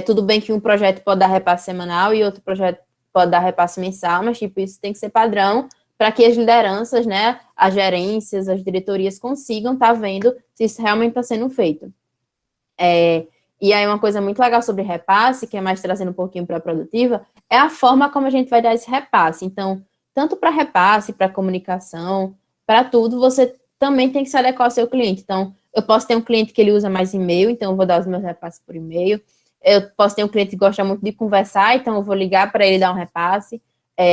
Speaker 2: Tudo bem que um projeto pode dar repasse semanal e outro projeto pode dar repasse mensal, mas tipo, isso tem que ser padrão para que as lideranças, né, as gerências, as diretorias consigam estar vendo se isso realmente está sendo feito. E aí uma coisa muito legal sobre repasse, que é mais trazendo um pouquinho para a produtiva, é a forma como a gente vai dar esse repasse. Então, tanto para repasse, para comunicação, para tudo, você também tem que se adequar ao seu cliente. Então, eu posso ter um cliente que ele usa mais e-mail, então eu vou dar os meus repasses por e-mail. Eu posso ter um cliente que gosta muito de conversar, então eu vou ligar para ele dar um repasse.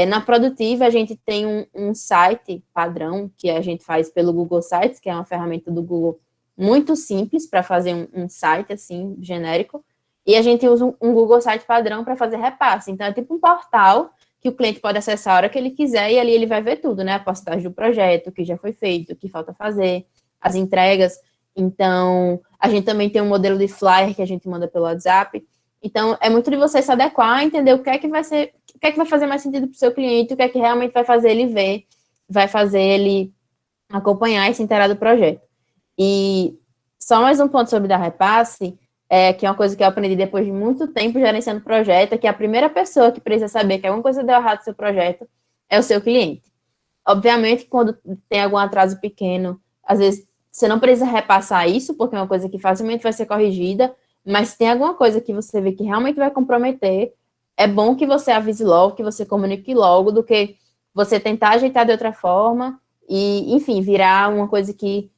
Speaker 2: Na Produtiva, a gente tem um site padrão que a gente faz pelo Google Sites, que é uma ferramenta do Google muito simples para fazer um site, assim, genérico. E a gente usa um Google Site padrão para fazer repasse. Então, é tipo um portal que o cliente pode acessar a hora que ele quiser e ali ele vai ver tudo, né? A postagem do projeto, o que já foi feito, o que falta fazer, as entregas. Então, a gente também tem um modelo de flyer que a gente manda pelo WhatsApp. Então, é muito de você se adequar, entender o que é que vai ser, o que é que vai fazer mais sentido para o seu cliente, o que é que realmente vai fazer ele ver, vai fazer ele acompanhar e se inteirar do projeto. E só mais um ponto sobre dar repasse, que é uma coisa que eu aprendi depois de muito tempo gerenciando projeto, é que a primeira pessoa que precisa saber que alguma coisa deu errado no seu projeto é o seu cliente. Obviamente, quando tem algum atraso pequeno, às vezes você não precisa repassar isso, porque é uma coisa que facilmente vai ser corrigida, mas se tem alguma coisa que você vê que realmente vai comprometer, é bom que você avise logo, que você comunique logo, do que você tentar ajeitar de outra forma e, enfim, virar uma coisa que,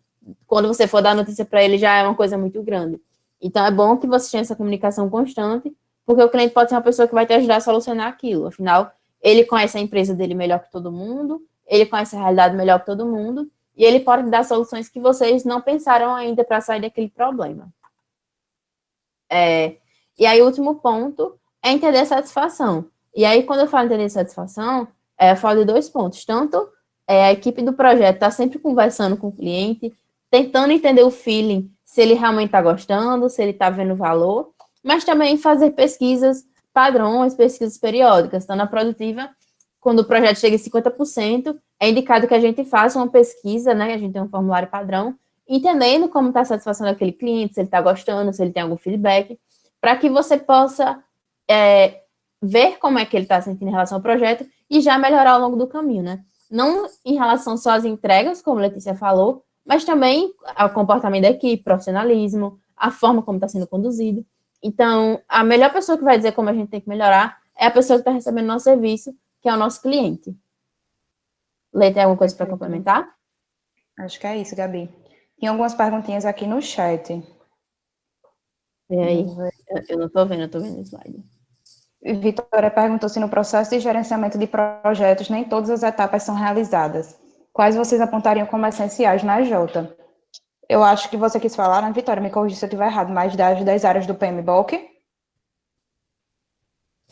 Speaker 2: quando você for dar notícia para ele, já é uma coisa muito grande. Então, é bom que você tenha essa comunicação constante, porque o cliente pode ser uma pessoa que vai te ajudar a solucionar aquilo. Afinal, ele conhece a empresa dele melhor que todo mundo, ele conhece a realidade melhor que todo mundo, e ele pode dar soluções que vocês não pensaram ainda para sair daquele problema. E aí, o último ponto é entender satisfação. E aí, quando eu falo entender satisfação, eu falo de 2 pontos. Tanto a equipe do projeto está sempre conversando com o cliente, tentando entender o feeling, se ele realmente está gostando, se ele está vendo valor, mas também fazer pesquisas padrões, pesquisas periódicas. Então, na Produtiva, quando o projeto chega em 50%, é indicado que a gente faça uma pesquisa, né? A gente tem um formulário padrão, entendendo como está a satisfação daquele cliente, se ele está gostando, se ele tem algum feedback, para que você possa ver como é que ele está sentindo em relação ao projeto e já melhorar ao longo do caminho, né? Não em relação só às entregas, como a Letícia falou, mas também ao comportamento da equipe, profissionalismo, a forma como está sendo conduzido. Então, a melhor pessoa que vai dizer como a gente tem que melhorar é a pessoa que está recebendo nosso serviço, que é o nosso cliente. Lê, tem alguma coisa para complementar?
Speaker 3: Acho que é isso, Gabi. Tem algumas perguntinhas aqui no chat.
Speaker 2: E aí? Eu não estou vendo, eu estou vendo o slide.
Speaker 3: Vitória perguntou se no processo de gerenciamento de projetos nem todas as etapas são realizadas. Quais vocês apontariam como essenciais na Jota? Eu acho que você quis falar, né, Vitória? Me corrija se eu estiver errado, mas das áreas do PMBOK?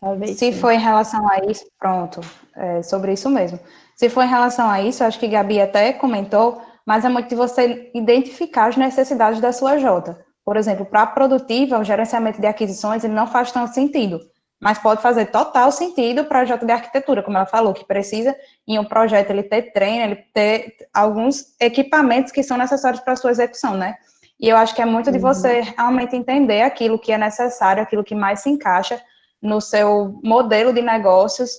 Speaker 2: Talvez
Speaker 3: se
Speaker 2: sim.
Speaker 3: for em relação a isso, pronto, sobre isso mesmo. Se for em relação a isso, acho que Gabi até comentou, mas é muito de você identificar as necessidades da sua Jota. Por exemplo, para a produtiva, o gerenciamento de aquisições ele não faz tanto sentido, mas pode fazer total sentido para a Jota de arquitetura, como ela falou, que precisa, em um projeto, ele ter treino, ele ter alguns equipamentos que são necessários para a sua execução, né? E eu acho que é muito de você realmente entender aquilo que é necessário, aquilo que mais se encaixa no seu modelo de negócios,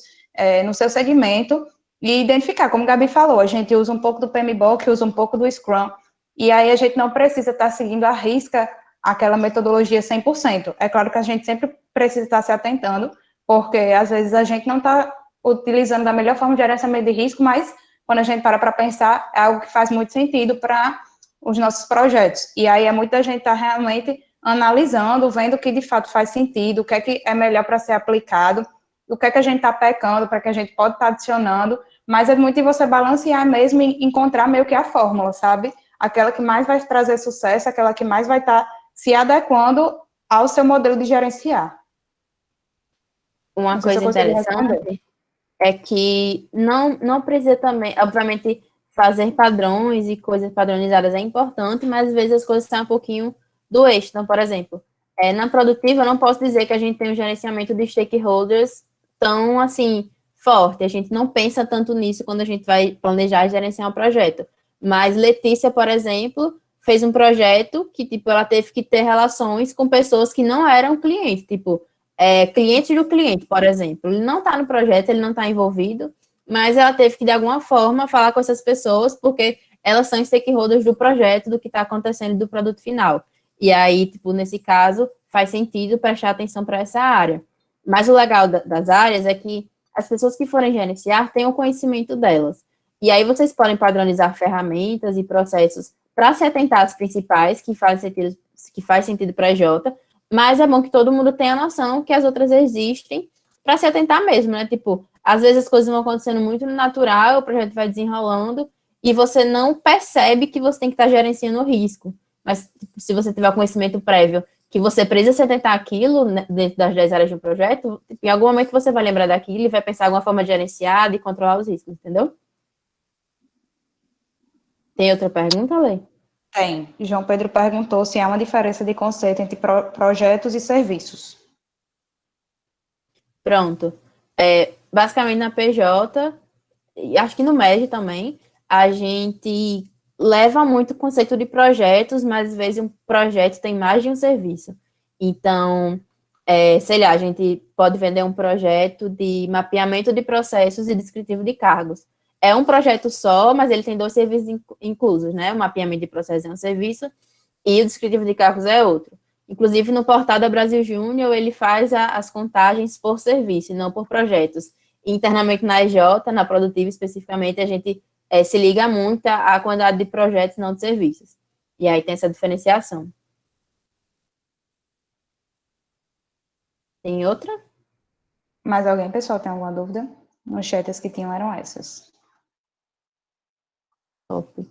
Speaker 3: no seu segmento, e identificar, como a Gabi falou, a gente usa um pouco do PMBOK, usa um pouco do Scrum, e aí a gente não precisa estar seguindo à risca aquela metodologia 100%. É claro que a gente sempre precisa estar se atentando, porque às vezes a gente não está utilizando da melhor forma de gerenciamento de risco, mas quando a gente para pensar, é algo que faz muito sentido para os nossos projetos. E aí é muita gente está realmente analisando, vendo o que de fato faz sentido, o que é melhor para ser aplicado, o que a gente está pecando, para que a gente pode estar adicionando, mas é muito de você balancear mesmo e encontrar meio que a fórmula, sabe? Aquela que mais vai trazer sucesso, aquela que mais vai estar se adequando ao seu modelo de gerenciar.
Speaker 2: Uma coisa interessante é que não precisa também, obviamente, fazer padrões e coisas padronizadas é importante, mas às vezes as coisas estão um pouquinho do eixo. Então, por exemplo, na produtiva, eu não posso dizer que a gente tem um gerenciamento de stakeholders tão, assim, forte. A gente não pensa tanto nisso quando a gente vai planejar e gerenciar um projeto. Mas Letícia, por exemplo, fez um projeto que, tipo, ela teve que ter relações com pessoas que não eram clientes, tipo, cliente do cliente, por exemplo. Ele não está no projeto, ele não está envolvido, mas ela teve que, de alguma forma, falar com essas pessoas, porque elas são stakeholders do projeto, do que está acontecendo do produto final. E aí, tipo, nesse caso, faz sentido prestar atenção para essa área. Mas o legal das áreas é que as pessoas que forem gerenciar têm o conhecimento delas. E aí vocês podem padronizar ferramentas e processos para se atentar às principais, que faz sentido para a Jota, mas é bom que todo mundo tenha a noção que as outras existem para se atentar mesmo, né? Tipo, às vezes as coisas vão acontecendo muito no natural, o projeto vai desenrolando, e você não percebe que você tem que estar gerenciando o risco. Mas tipo, se você tiver conhecimento prévio que você precisa se atentar àquilo, né, dentro das 10 áreas de um projeto, tipo, em algum momento você vai lembrar daquilo e vai pensar em alguma forma de gerenciar e controlar os riscos, entendeu? Tem outra pergunta, Lê?
Speaker 3: Tem. João Pedro perguntou se há uma diferença de conceito entre projetos e serviços.
Speaker 2: Pronto. Basicamente na PJ, e acho que no MED também, a gente leva muito o conceito de projetos, mas às vezes um projeto tem mais de um serviço. Então, sei lá, a gente pode vender um projeto de mapeamento de processos e descritivo de cargos. É um projeto só, mas ele tem 2 serviços inclusos, né? O mapeamento de processos é um serviço e o descritivo de cargos é outro. Inclusive, no portal da Brasil Júnior, ele faz as contagens por serviço, e não por projetos. Internamente na EJ, na Produtiva especificamente, a gente se liga muito à quantidade de projetos, não de serviços. E aí tem essa diferenciação. Tem outra?
Speaker 3: Mais alguém, pessoal, tem alguma dúvida? No chat as que tinham eram essas.
Speaker 2: Top.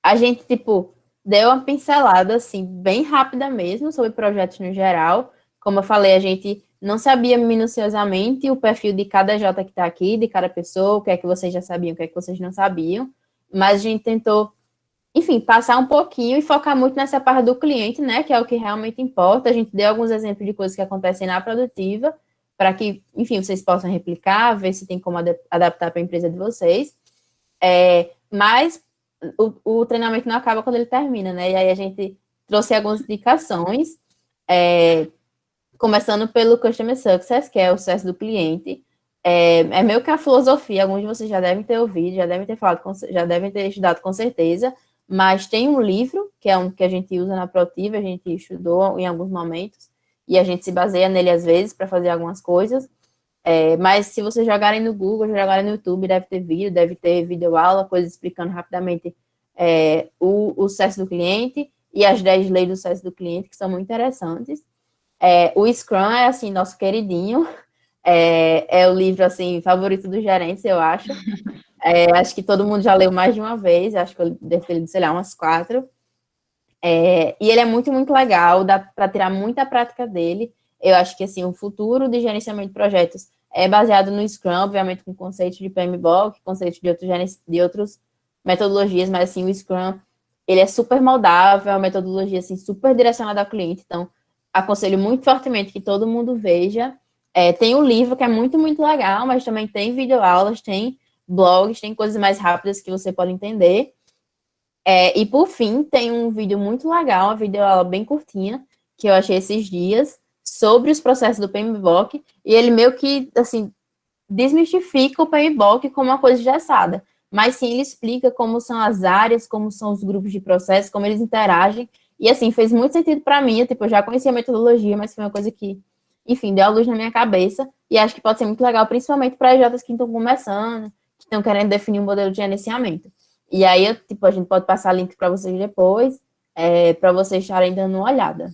Speaker 2: A gente, tipo, deu uma pincelada, assim, bem rápida mesmo, sobre projetos no geral. Como eu falei, a gente não sabia minuciosamente o perfil de cada J que está aqui, de cada pessoa, o que é que vocês já sabiam, o que é que vocês não sabiam, mas a gente tentou, enfim, passar um pouquinho e focar muito nessa parte do cliente, né, que é o que realmente importa. A gente deu alguns exemplos de coisas que acontecem na produtiva, para que, enfim, vocês possam replicar, ver se tem como adaptar para a empresa de vocês. Mas o treinamento não acaba quando ele termina, né? E aí a gente trouxe algumas indicações, começando pelo Customer Success, que é o sucesso do cliente. É meio que a filosofia, alguns de vocês já devem ter ouvido, já devem ter falado, já devem ter estudado com certeza, mas tem um livro, que é um que a gente usa na Protiva, a gente estudou em alguns momentos, e a gente se baseia nele às vezes para fazer algumas coisas. Mas se vocês jogarem no Google, jogarem no YouTube, deve ter videoaula, coisas explicando rapidamente o sucesso do cliente e as 10 leis do sucesso do cliente, que são muito interessantes. O Scrum é, assim, nosso queridinho, é o livro, assim, favorito dos gerentes, eu acho. Acho que todo mundo já leu mais de uma vez, acho que eu devo ter lido, sei lá, umas 4. E ele é muito, muito legal, dá para tirar muita prática dele. Eu acho que, assim, o futuro de gerenciamento de projetos é baseado no Scrum, obviamente com conceitos de PMBOK, conceitos de outras metodologias, mas, assim, o Scrum, ele é super moldável, é uma metodologia, assim, super direcionada ao cliente, então, aconselho muito fortemente que todo mundo veja. Tem um livro que é muito, muito legal, mas também tem videoaulas, tem blogs, tem coisas mais rápidas que você pode entender. E por fim, tem um vídeo muito legal, uma videoaula bem curtinha, que eu achei esses dias, sobre os processos do PMBOK, e ele meio que, assim, desmistifica o PMBOK como uma coisa engessada, mas sim ele explica como são as áreas, como são os grupos de processos, como eles interagem, e assim, fez muito sentido para mim, tipo, eu já conhecia a metodologia, mas foi uma coisa que, enfim, deu a luz na minha cabeça, e acho que pode ser muito legal, principalmente para EJs que estão começando, que estão querendo definir um modelo de gerenciamento. E aí, tipo, a gente pode passar link para vocês depois, para vocês estarem dando uma olhada.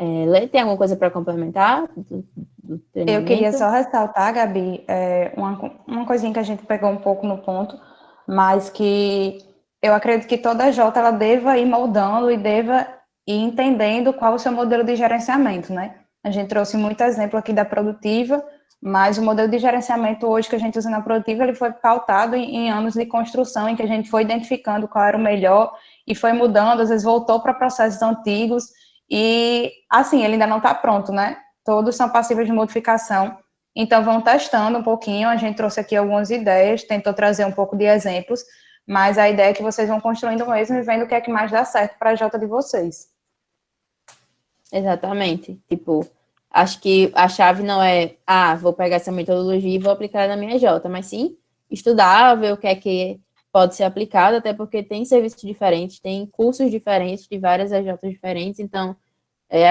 Speaker 2: Lê, tem alguma coisa para complementar do treinamento?
Speaker 3: Eu queria só ressaltar, Gabi, uma coisinha que a gente pegou um pouco no ponto, mas que eu acredito que toda J ela deva ir moldando e deva ir entendendo qual o seu modelo de gerenciamento, né? A gente trouxe muito exemplo aqui da Produtiva, mas o modelo de gerenciamento hoje que a gente usa na Produtiva, ele foi pautado em anos de construção, em que a gente foi identificando qual era o melhor e foi mudando, às vezes voltou para processos antigos e, assim, ele ainda não está pronto, né? Todos são passíveis de modificação, então vão testando um pouquinho, a gente trouxe aqui algumas ideias, tentou trazer um pouco de exemplos, mas a ideia é que vocês vão construindo mesmo e vendo o que é que mais dá certo para a Jota de vocês.
Speaker 2: Exatamente, tipo, acho que a chave não é, vou pegar essa metodologia e vou aplicar na minha Jota, mas sim estudar, ver o que é que pode ser aplicado, até porque tem serviços diferentes, tem cursos diferentes de várias EJs diferentes, então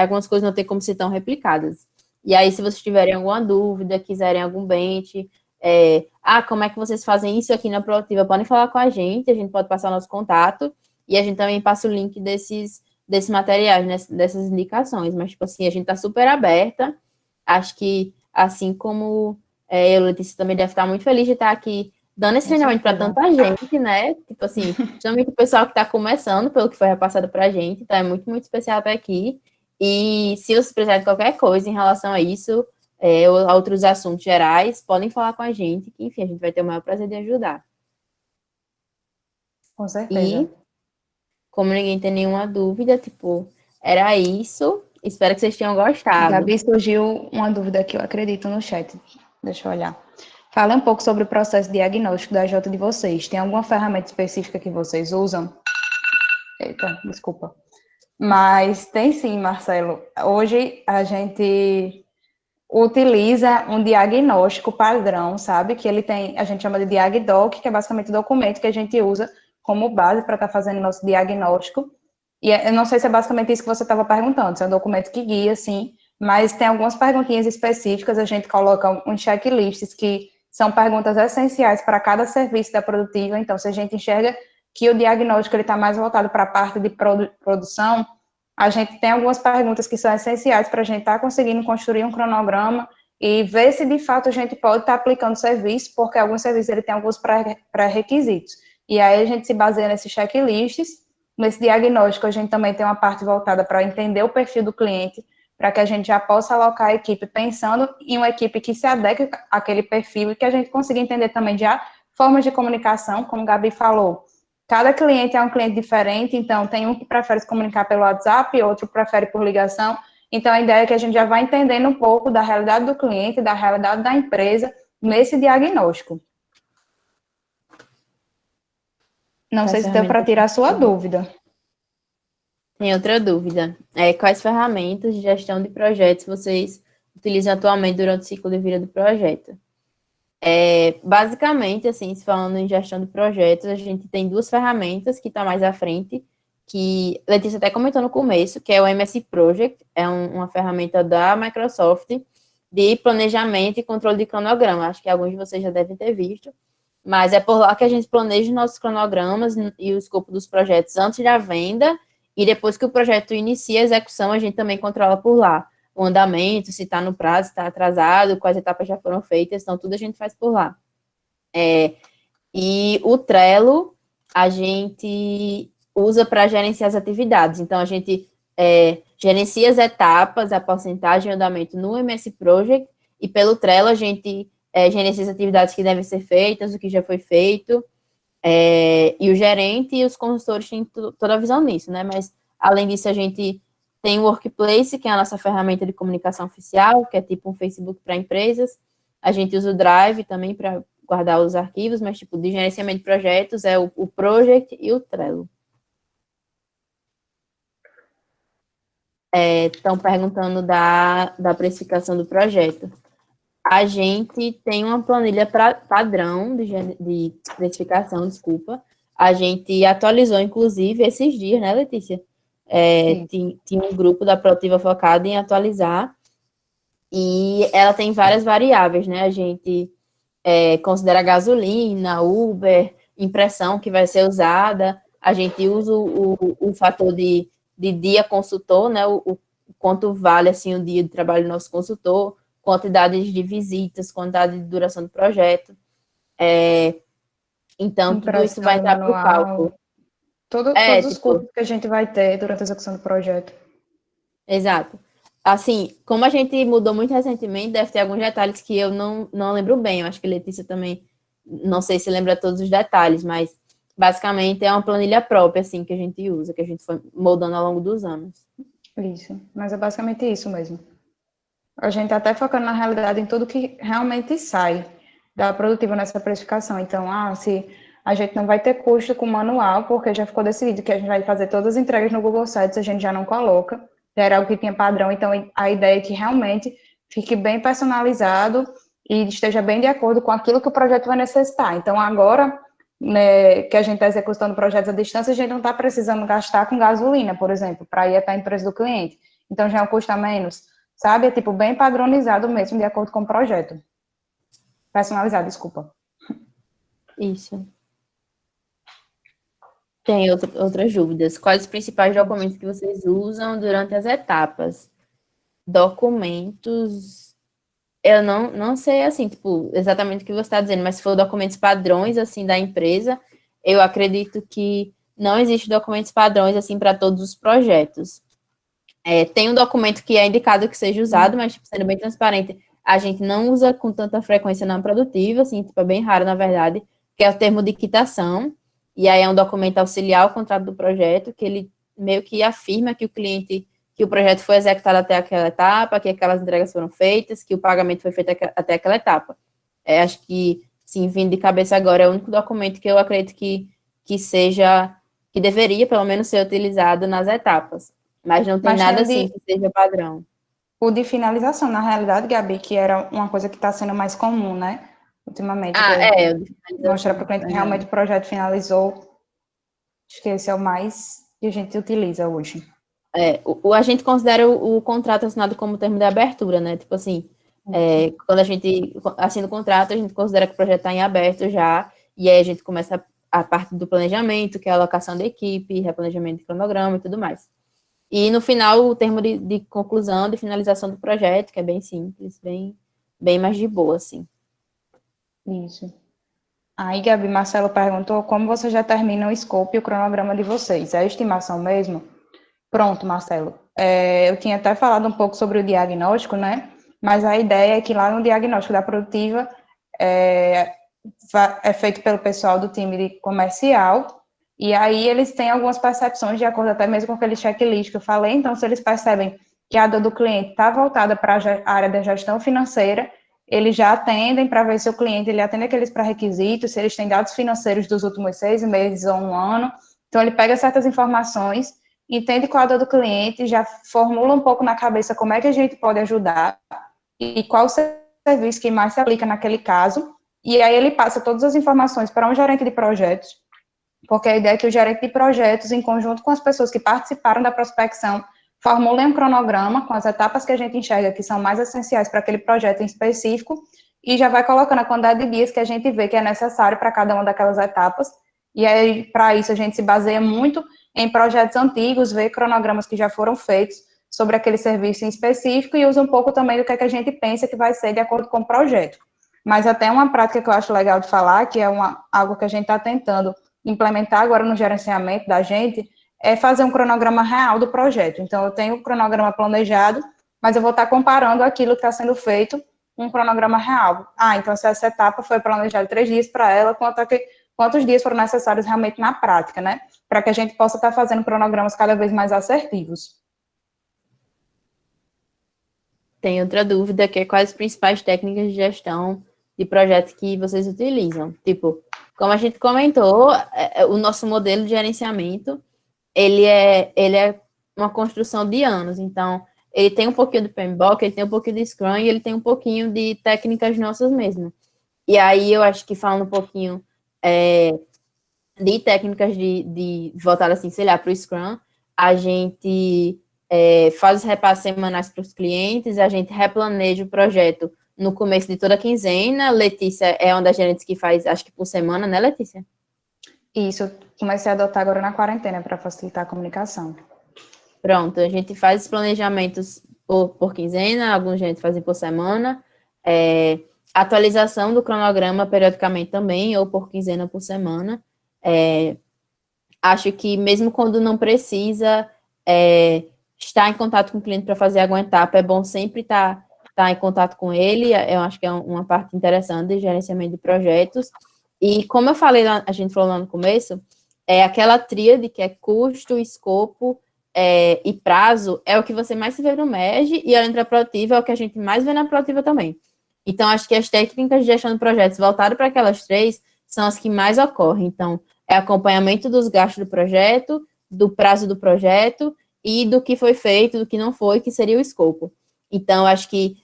Speaker 2: algumas coisas não tem como ser tão replicadas. E aí, se vocês tiverem alguma dúvida, quiserem algum bench, como é que vocês fazem isso aqui na Proativa, podem falar com a gente pode passar o nosso contato, e a gente também passa o link desses materiais, né, dessas indicações, mas, tipo assim, a gente tá super aberta, Acho que, assim como eu, Letícia, também deve estar muito feliz de estar aqui dando esse treinamento para tanta gente, né? Tipo assim, principalmente o pessoal que está começando, pelo que foi repassado para a gente, então é muito, muito especial estar aqui. E se vocês precisarem de qualquer coisa em relação a isso, ou a outros assuntos gerais, podem falar com a gente, que, enfim, a gente vai ter o maior prazer de ajudar.
Speaker 3: Com certeza.
Speaker 2: E, como ninguém tem nenhuma dúvida, tipo, era isso. Espero que vocês tenham gostado.
Speaker 3: Gabi, surgiu uma dúvida que eu acredito no chat. Deixa eu olhar. Fala um pouco sobre o processo diagnóstico da Jota de vocês. Tem alguma ferramenta específica que vocês usam? Eita, desculpa. Mas tem sim, Marcelo. Hoje a gente utiliza um diagnóstico padrão, sabe? Que ele tem, a gente chama de DiagDoc, que é basicamente o documento que a gente usa como base para estar fazendo nosso diagnóstico. E eu não sei se é basicamente isso que você estava perguntando, se é um documento que guia, sim, mas tem algumas perguntinhas específicas, a gente coloca uns checklists que são perguntas essenciais para cada serviço da produtiva, então se a gente enxerga que o diagnóstico está mais voltado para a parte de produção, a gente tem algumas perguntas que são essenciais para a gente estar conseguindo construir um cronograma e ver se de fato a gente pode estar aplicando serviço, porque alguns serviços ele tem alguns pré-requisitos. E aí a gente se baseia nesses checklists. Nesse diagnóstico, a gente também tem uma parte voltada para entender o perfil do cliente, para que a gente já possa alocar a equipe pensando em uma equipe que se adeque àquele perfil e que a gente consiga entender também já formas de comunicação, como o Gabi falou. Cada cliente é um cliente diferente, então tem um que prefere se comunicar pelo WhatsApp, outro prefere por ligação. Então a ideia é que a gente já vai entendendo um pouco da realidade do cliente, da realidade da empresa nesse diagnóstico. Não sei se deu para tirar a sua dúvida.
Speaker 2: Tem outra dúvida. Quais ferramentas de gestão de projetos vocês utilizam atualmente durante o ciclo de vida do projeto? Basicamente, assim, se falando em gestão de projetos, a gente tem duas ferramentas que estão mais à frente, que a Letícia até comentou no começo, que é o MS Project, é uma ferramenta da Microsoft de planejamento e controle de cronograma. Acho que alguns de vocês já devem ter visto. Mas é por lá que a gente planeja nossos cronogramas e o escopo dos projetos antes da venda, e depois que o projeto inicia a execução, a gente também controla por lá o andamento, se está no prazo, se está atrasado, quais etapas já foram feitas, então tudo a gente faz por lá. E o Trello, a gente usa para gerenciar as atividades, então a gente gerencia as etapas, a porcentagem de andamento no MS Project, e pelo Trello a gente gerencia as atividades que devem ser feitas, o que já foi feito, e o gerente e os consultores têm toda a visão nisso, né? Mas, além disso, a gente tem o Workplace, que é a nossa ferramenta de comunicação oficial, que é tipo um Facebook para empresas. A gente usa o Drive também para guardar os arquivos, mas, tipo, de gerenciamento de projetos é o Project e o Trello. Estão perguntando da precificação do projeto. A gente tem uma planilha padrão de precificação, desculpa. A gente atualizou, inclusive, esses dias, né, Letícia? Tinha um grupo da Produtiva focado em atualizar, e ela tem várias variáveis, né? A gente considera gasolina, Uber, impressão que vai ser usada, a gente usa o fator de dia consultor, né? O quanto vale, assim, o dia de trabalho do nosso consultor, quantidade de visitas, quantidade de duração do projeto. Então, tudo isso vai entrar para o cálculo.
Speaker 3: Todos os custos que a gente vai ter durante a execução do projeto.
Speaker 2: Exato. Assim, como a gente mudou muito recentemente, deve ter alguns detalhes que eu não lembro bem. Eu acho que a Letícia também, não sei se lembra todos os detalhes, mas basicamente é uma planilha própria, assim, que a gente usa, que a gente foi moldando ao longo dos anos.
Speaker 3: Isso, mas é basicamente isso mesmo. A gente até focando na realidade em tudo que realmente sai da produtiva nessa precificação. Então, se a gente não vai ter custo com manual, porque já ficou decidido que a gente vai fazer todas as entregas no Google Sites, a gente já não coloca, já era algo que tinha padrão, então a ideia é que realmente fique bem personalizado e esteja bem de acordo com aquilo que o projeto vai necessitar. Então, agora, né, que a gente está executando projetos à distância, a gente não está precisando gastar com gasolina, por exemplo, para ir até a empresa do cliente. Então, já é um custo a menos. Sabe? É tipo bem padronizado mesmo, de acordo com o projeto. Personalizado, desculpa.
Speaker 2: Isso. Tem outras dúvidas. Quais os principais documentos que vocês usam durante as etapas? Documentos, Eu não sei, assim, tipo, exatamente o que você está dizendo, mas se for documentos padrões, assim, da empresa, eu acredito que não existe documentos padrões, assim, para todos os projetos. Tem um documento que é indicado que seja usado, mas, tipo, sendo bem transparente, a gente não usa com tanta frequência na produtiva, assim, tipo, é bem raro, na verdade, que é o termo de quitação, e aí é um documento auxiliar ao contrato do projeto, que ele meio que afirma que que o projeto foi executado até aquela etapa, que aquelas entregas foram feitas, que o pagamento foi feito até aquela etapa. Acho que, sim, vindo de cabeça agora, é o único documento que eu acredito que deveria, pelo menos, ser utilizado nas etapas. Mas não tem
Speaker 3: Mas tem
Speaker 2: nada assim que seja padrão.
Speaker 3: o de finalização, na realidade, Gabi, que era uma coisa que está sendo mais comum, né? Ultimamente, que é
Speaker 2: O de
Speaker 3: mostrar para o
Speaker 2: finalização,
Speaker 3: cliente que
Speaker 2: verdade.
Speaker 3: realmente o projeto finalizou. Acho que esse é o mais que a gente utiliza hoje.
Speaker 2: A gente considera o contrato assinado como termo de abertura, né? Tipo assim, quando a gente assina o contrato, a gente considera que o projeto está em aberto já, e aí a gente começa a parte do planejamento, que é a alocação da equipe, replanejamento de cronograma e tudo mais. E no final, o termo de conclusão, de finalização do projeto, que é bem simples, bem mais de boa, assim.
Speaker 3: Isso. Aí, Gabi, Marcelo perguntou como você já termina o scope e o cronograma de vocês. É a estimação mesmo? Pronto, Marcelo. Eu tinha até falado um pouco sobre o diagnóstico, né? Mas a ideia é que lá no diagnóstico da produtiva é feito pelo pessoal do time de comercial, e aí eles têm algumas percepções de acordo até mesmo com aquele checklist que eu falei. Então, se eles percebem que a dor do cliente está voltada para a área da gestão financeira, eles já atendem para ver se o cliente ele atende aqueles pré-requisitos, se eles têm dados financeiros dos últimos 6 meses ou um ano. Então, ele pega certas informações, entende qual a dor do cliente, já formula um pouco na cabeça como é que a gente pode ajudar e qual o serviço que mais se aplica naquele caso, e aí ele passa todas as informações para um gerente de projetos, porque a ideia é que o gerente de projetos, em conjunto com as pessoas que participaram da prospecção, formulem um cronograma com as etapas que a gente enxerga que são mais essenciais para aquele projeto em específico, e já vai colocando a quantidade de dias que a gente vê que é necessário para cada uma daquelas etapas, e aí, para isso, a gente se baseia muito em projetos antigos, vê cronogramas que já foram feitos sobre aquele serviço em específico e usa um pouco também do que, é que a gente pensa que vai ser de acordo com o projeto. Mas até uma prática que eu acho legal de falar, que é algo que a gente está tentando implementar agora no gerenciamento da gente, é fazer um cronograma real do projeto. Então, eu tenho o cronograma planejado, mas eu vou estar comparando aquilo que está sendo feito com um cronograma real. Então, se essa etapa foi planejada 3 dias para ela, quantos dias foram necessários realmente na prática, né? Para que a gente possa estar fazendo cronogramas cada vez mais assertivos.
Speaker 2: Tem outra dúvida, que é quais as principais técnicas de gestão de projetos que vocês utilizam. Tipo, como a gente comentou, o nosso modelo de gerenciamento, ele é uma construção de anos. Então, ele tem um pouquinho do PMBOK, ele tem um pouquinho de Scrum e ele tem um pouquinho de técnicas nossas mesmo. E aí, eu acho que falando um pouquinho de técnicas de voltar assim, sei lá, para o Scrum, a gente faz os repasses semanais para os clientes, a gente replaneja o projeto no começo de toda a quinzena. Letícia é uma das gerentes que faz, acho que por semana, né, Letícia?
Speaker 3: Isso, eu comecei a adotar agora na quarentena para facilitar a comunicação.
Speaker 2: Pronto, a gente faz os planejamentos por quinzena, alguns gerentes fazem por semana, atualização do cronograma periodicamente também, ou por quinzena ou por semana. Acho que mesmo quando não precisa estar em contato com o cliente para fazer alguma etapa, é bom sempre estar em contato com ele. Eu acho que é uma parte interessante de gerenciamento de projetos. E como eu falei, a gente falou lá no começo, aquela tríade que é custo, escopo e prazo, é o que você mais se vê no MEG, e a entrada produtiva é o que a gente mais vê na produtiva também. Então, acho que as técnicas de gestão de projetos voltadas para aquelas três são as que mais ocorrem. Então, acompanhamento dos gastos do projeto, do prazo do projeto e do que foi feito, do que não foi, que seria o escopo. Então, acho que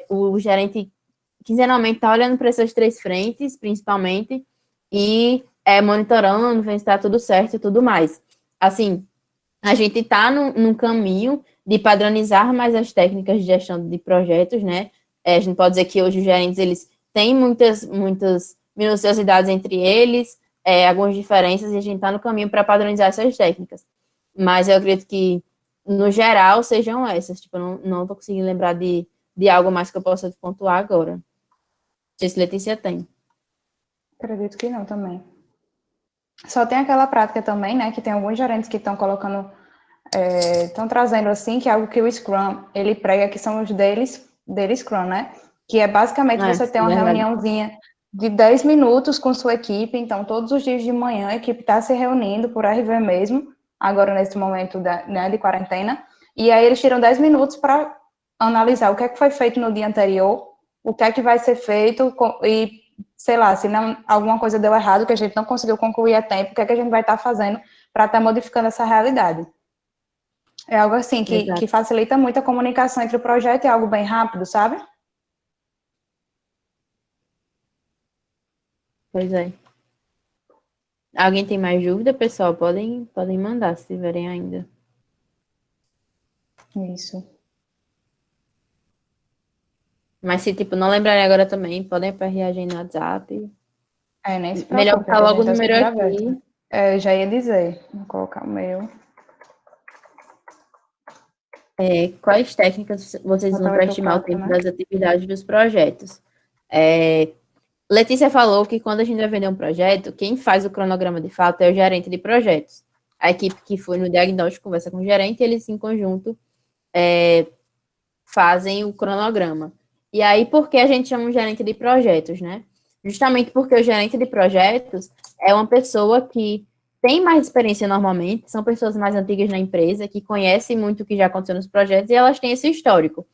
Speaker 2: o gerente quinzenalmente está olhando para essas três frentes, principalmente, e monitorando, vendo se está tudo certo e tudo mais. Assim, a gente está num caminho de padronizar mais as técnicas de gestão de projetos, né? A gente pode dizer que hoje os gerentes, eles têm muitas minuciosidades entre eles, algumas diferenças, e a gente está no caminho para padronizar essas técnicas. Mas eu acredito que, no geral, sejam essas. Tipo, eu não estou conseguindo lembrar de de algo mais que eu possa te pontuar agora. Não sei se Letícia tem.
Speaker 3: Acredito que não também. Só tem aquela prática também, né, que tem alguns gerentes que estão colocando, estão trazendo assim, que é algo que o Scrum, ele prega, que são os daily Scrum, né, que é basicamente você ter uma
Speaker 2: verdade.
Speaker 3: reuniãozinha de 10 minutos com sua equipe, então todos os dias de manhã a equipe está se reunindo por RV mesmo, agora nesse momento né, de quarentena, e aí eles tiram 10 minutos para analisar o que é que foi feito no dia anterior, o que é que vai ser feito e, sei lá, se não, alguma coisa deu errado, que a gente não conseguiu concluir a tempo, o que é que a gente vai estar fazendo para estar modificando essa realidade. É algo assim que facilita muito a comunicação entre o projeto e algo bem rápido, sabe?
Speaker 2: Pois é. Alguém tem mais dúvida, pessoal? Podem mandar, se tiverem ainda.
Speaker 3: Isso.
Speaker 2: Mas se, tipo, não lembrarem agora também, podem reagir no WhatsApp.
Speaker 3: Nem se preocupe.
Speaker 2: Melhor botar logo o número aqui.
Speaker 3: Aberto. Eu já ia dizer. Vou colocar o meu.
Speaker 2: Quais técnicas vocês usam para estimar o tempo das atividades dos projetos? Letícia falou que quando a gente vai vender um projeto, quem faz o cronograma de fato é o gerente de projetos. A equipe que foi no diagnóstico conversa com o gerente e eles, em conjunto, fazem o cronograma. E aí, por que a gente chama um gerente de projetos, né? Justamente porque o gerente de projetos é uma pessoa que tem mais experiência normalmente, são pessoas mais antigas na empresa, que conhecem muito o que já aconteceu nos projetos e elas têm esse histórico.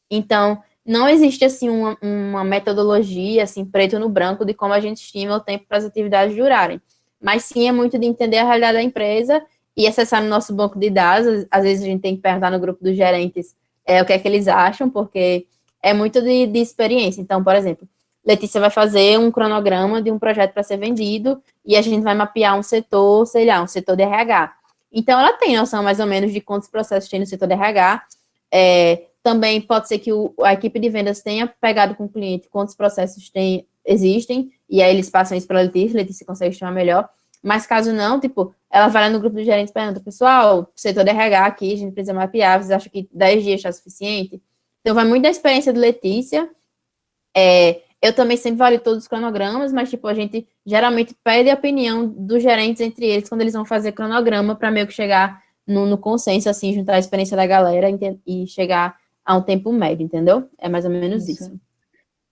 Speaker 2: Então, não existe, assim, uma metodologia, assim, preto no branco de como a gente estima o tempo para as atividades durarem. Mas sim, é muito de entender a realidade da empresa e acessar no nosso banco de dados. Às vezes a gente tem que perguntar no grupo dos gerentes o que é que eles acham, porque é muito de experiência. Então, por exemplo, Letícia vai fazer um cronograma de um projeto para ser vendido e a gente vai mapear um setor, sei lá, um setor de RH. Então, ela tem noção mais ou menos de quantos processos tem no setor de RH. Também pode ser que a equipe de vendas tenha pegado com o cliente quantos processos existem, e aí eles passam isso para a Letícia consegue estimar melhor. Mas caso não, tipo, ela vai lá no grupo do gerente e pergunta, pessoal, setor de RH aqui, a gente precisa mapear, vocês acham que 10 dias está suficiente? Então, vai muito da experiência de Letícia. Eu também sempre valido todos os cronogramas, mas, tipo, a gente geralmente pede a opinião dos gerentes entre eles quando eles vão fazer cronograma para meio que chegar no consenso, assim, juntar a experiência da galera e chegar a um tempo médio, entendeu? É mais ou menos isso.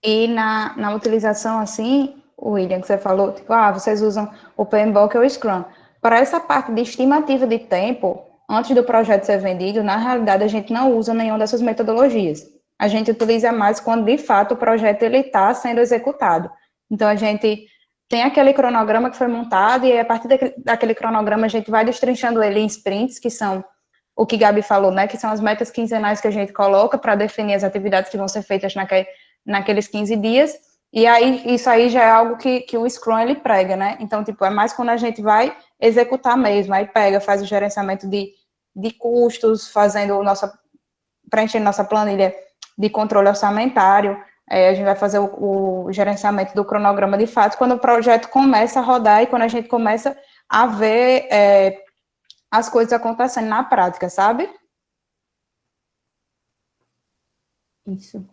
Speaker 3: E na utilização, assim, William, que você falou, tipo, vocês usam o PMBOK ou o Scrum. Para essa parte de estimativa de tempo, antes do projeto ser vendido, na realidade, a gente não usa nenhuma dessas metodologias. A gente utiliza mais quando, de fato, o projeto está sendo executado. Então, a gente tem aquele cronograma que foi montado e, a partir daquele cronograma, a gente vai destrinchando ele em sprints, que são o que Gabi falou, né, que são as metas quinzenais que a gente coloca para definir as atividades que vão ser feitas naqueles 15 dias, e aí isso aí já é algo que o Scrum ele prega, né? Então, tipo, é mais quando a gente vai executar mesmo, aí faz o gerenciamento de custos, preenchendo nossa planilha de controle orçamentário, a gente vai fazer o gerenciamento do cronograma de fato, quando o projeto começa a rodar e quando a gente começa a ver as coisas acontecendo na prática, sabe?
Speaker 2: Isso.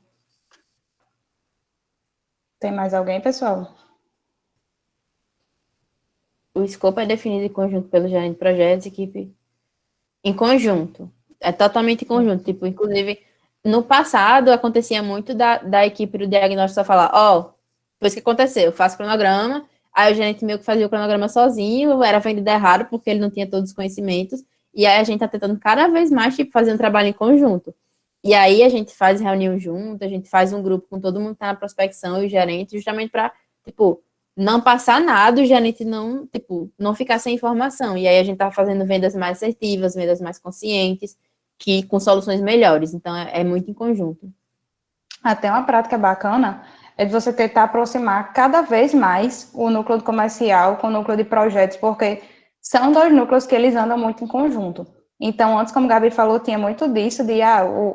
Speaker 3: Tem mais alguém, pessoal?
Speaker 2: O escopo é definido em conjunto pelo gerente de projetos, equipe em conjunto. É totalmente em conjunto. Tipo, inclusive, no passado, acontecia muito da equipe do diagnóstico só falar, foi isso que aconteceu, eu faço cronograma, aí o gerente meio que fazia o cronograma sozinho, era vendido errado, porque ele não tinha todos os conhecimentos, e aí a gente tá tentando cada vez mais, tipo, fazer um trabalho em conjunto. E aí a gente faz reunião junto, a gente faz um grupo com todo mundo que tá na prospecção e o gerente, justamente para, tipo, não passar nada, o gerente não ficar sem informação. E aí a gente tá fazendo vendas mais assertivas, vendas mais conscientes, com soluções melhores. Então, é muito em conjunto.
Speaker 3: Até uma prática bacana é de você tentar aproximar cada vez mais o núcleo comercial com o núcleo de projetos, porque são dois núcleos que eles andam muito em conjunto. Então, antes, como a Gabi falou, tinha muito disso,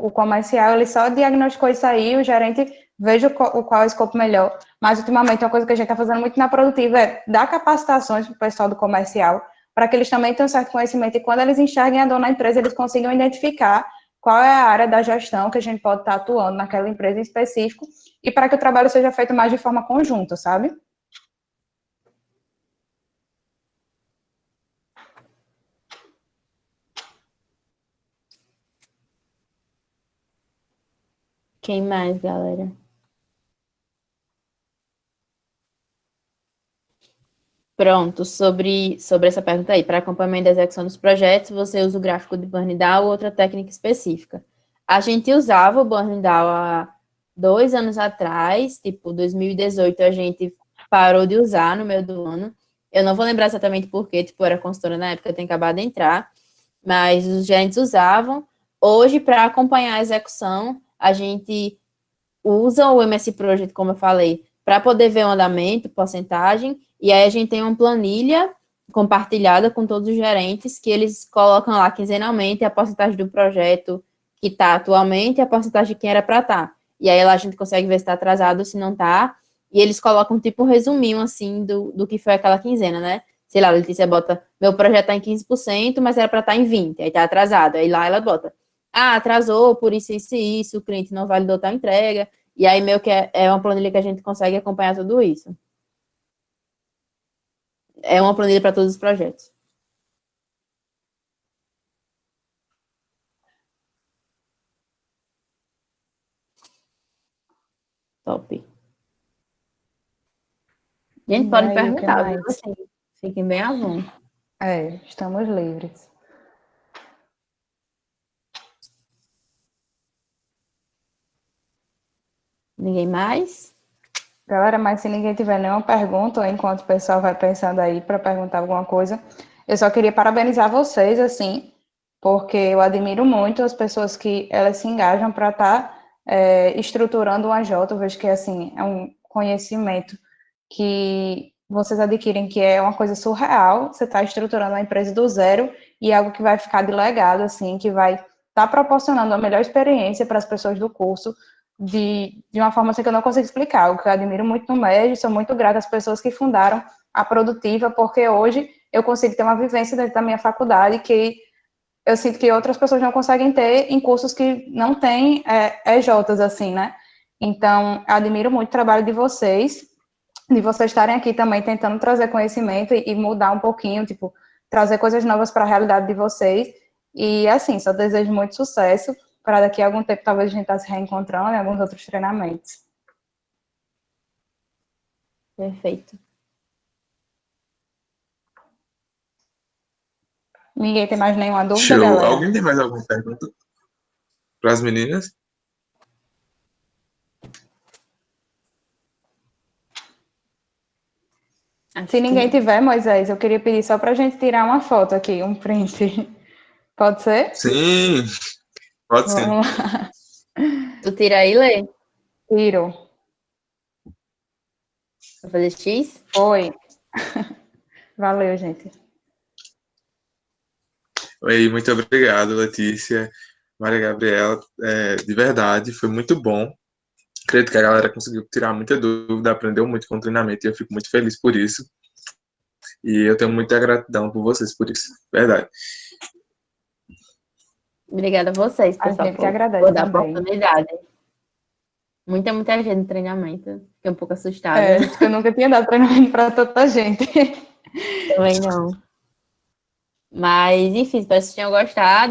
Speaker 3: o comercial, ele só diagnosticou isso aí, o gerente veja qual é o escopo melhor. Mas, ultimamente, uma coisa que a gente está fazendo muito na produtiva é dar capacitações para o pessoal do comercial, para que eles também tenham certo conhecimento, e quando eles enxerguem a dor na empresa, eles consigam identificar qual é a área da gestão que a gente pode estar atuando naquela empresa em específico, e para que o trabalho seja feito mais de forma conjunta, sabe?
Speaker 2: Quem mais, galera? Pronto, sobre essa pergunta aí. Para acompanhamento da execução dos projetos, você usa o gráfico de Burn Down ou outra técnica específica? A gente usava o Burn Down há 2 anos atrás, tipo, 2018 a gente parou de usar no meio do ano. Eu não vou lembrar exatamente por quê, tipo, eu era consultora na época, eu tenho acabado de entrar, mas os gerentes usavam. Hoje, para acompanhar a execução, a gente usa o MS Project, como eu falei, para poder ver o andamento, porcentagem, e aí a gente tem uma planilha compartilhada com todos os gerentes, que eles colocam lá quinzenalmente a porcentagem do projeto que está atualmente e a porcentagem de quem era para estar. E aí lá a gente consegue ver se está atrasado ou se não está, e eles colocam tipo um resuminho, assim, do que foi aquela quinzena, né? Sei lá, a Letícia bota, meu projeto está em 15%, mas era para estar em 20%, aí está atrasado. Aí lá ela bota, atrasou por isso e isso, o cliente não validou tal entrega, e aí meio que é uma planilha que a gente consegue acompanhar tudo isso. É uma planilha para todos os projetos. Top. Gente, podem
Speaker 3: aí, o que
Speaker 2: perguntar, viu?
Speaker 3: mais?
Speaker 2: Assim, fiquem bem à vontade.
Speaker 3: Estamos livres.
Speaker 2: Ninguém mais?
Speaker 3: Galera, mas se ninguém tiver nenhuma pergunta, ou enquanto o pessoal vai pensando aí para perguntar alguma coisa, eu só queria parabenizar vocês, assim, porque eu admiro muito as pessoas que elas se engajam para estar estruturando um AJ. Eu vejo que, assim, é um conhecimento que vocês adquirem, que é uma coisa surreal. Você está estruturando uma empresa do zero e é algo que vai ficar de legado, assim, que vai estar proporcionando a melhor experiência para as pessoas do curso, de uma forma assim que eu não consigo explicar. O que eu admiro muito no MED, sou muito grata às pessoas que fundaram a Produtiva, porque hoje eu consigo ter uma vivência dentro da minha faculdade que eu sinto que outras pessoas não conseguem ter em cursos que não têm EJs, assim, né? Então, eu admiro muito o trabalho de vocês estarem aqui também tentando trazer conhecimento e mudar um pouquinho, tipo, trazer coisas novas para a realidade de vocês. E, assim, só desejo muito sucesso para daqui a algum tempo talvez a gente estar se reencontrando em alguns outros treinamentos.
Speaker 2: Perfeito.
Speaker 3: Ninguém tem mais nenhuma dúvida,
Speaker 1: Show.
Speaker 3: galera?
Speaker 1: Alguém tem mais alguma pergunta para as meninas?
Speaker 3: Se ninguém tiver, Moisés, eu queria pedir só para a gente tirar uma foto aqui, um print. Pode ser?
Speaker 1: Sim, pode sim.
Speaker 3: Vamos lá.
Speaker 2: Tu tira aí, Lê?
Speaker 3: Tiro.
Speaker 2: Vai fazer X?
Speaker 3: Oi. Valeu, gente.
Speaker 1: Oi, muito obrigado, Letícia, Maria Gabriela. De verdade, foi muito bom. Acredito que a galera conseguiu tirar muita dúvida, aprendeu muito com o treinamento e eu fico muito feliz por isso. E eu tenho muita gratidão por vocês por isso. Verdade.
Speaker 2: Obrigada a vocês,
Speaker 3: A
Speaker 2: pessoal,
Speaker 3: gente que agradece
Speaker 2: por dar a
Speaker 3: também.
Speaker 2: oportunidade. Muita gente no treinamento. Fiquei um pouco assustada.
Speaker 3: Eu nunca tinha dado treinamento para tanta gente.
Speaker 2: Também não. Mas, enfim, espero que vocês tenham gostado.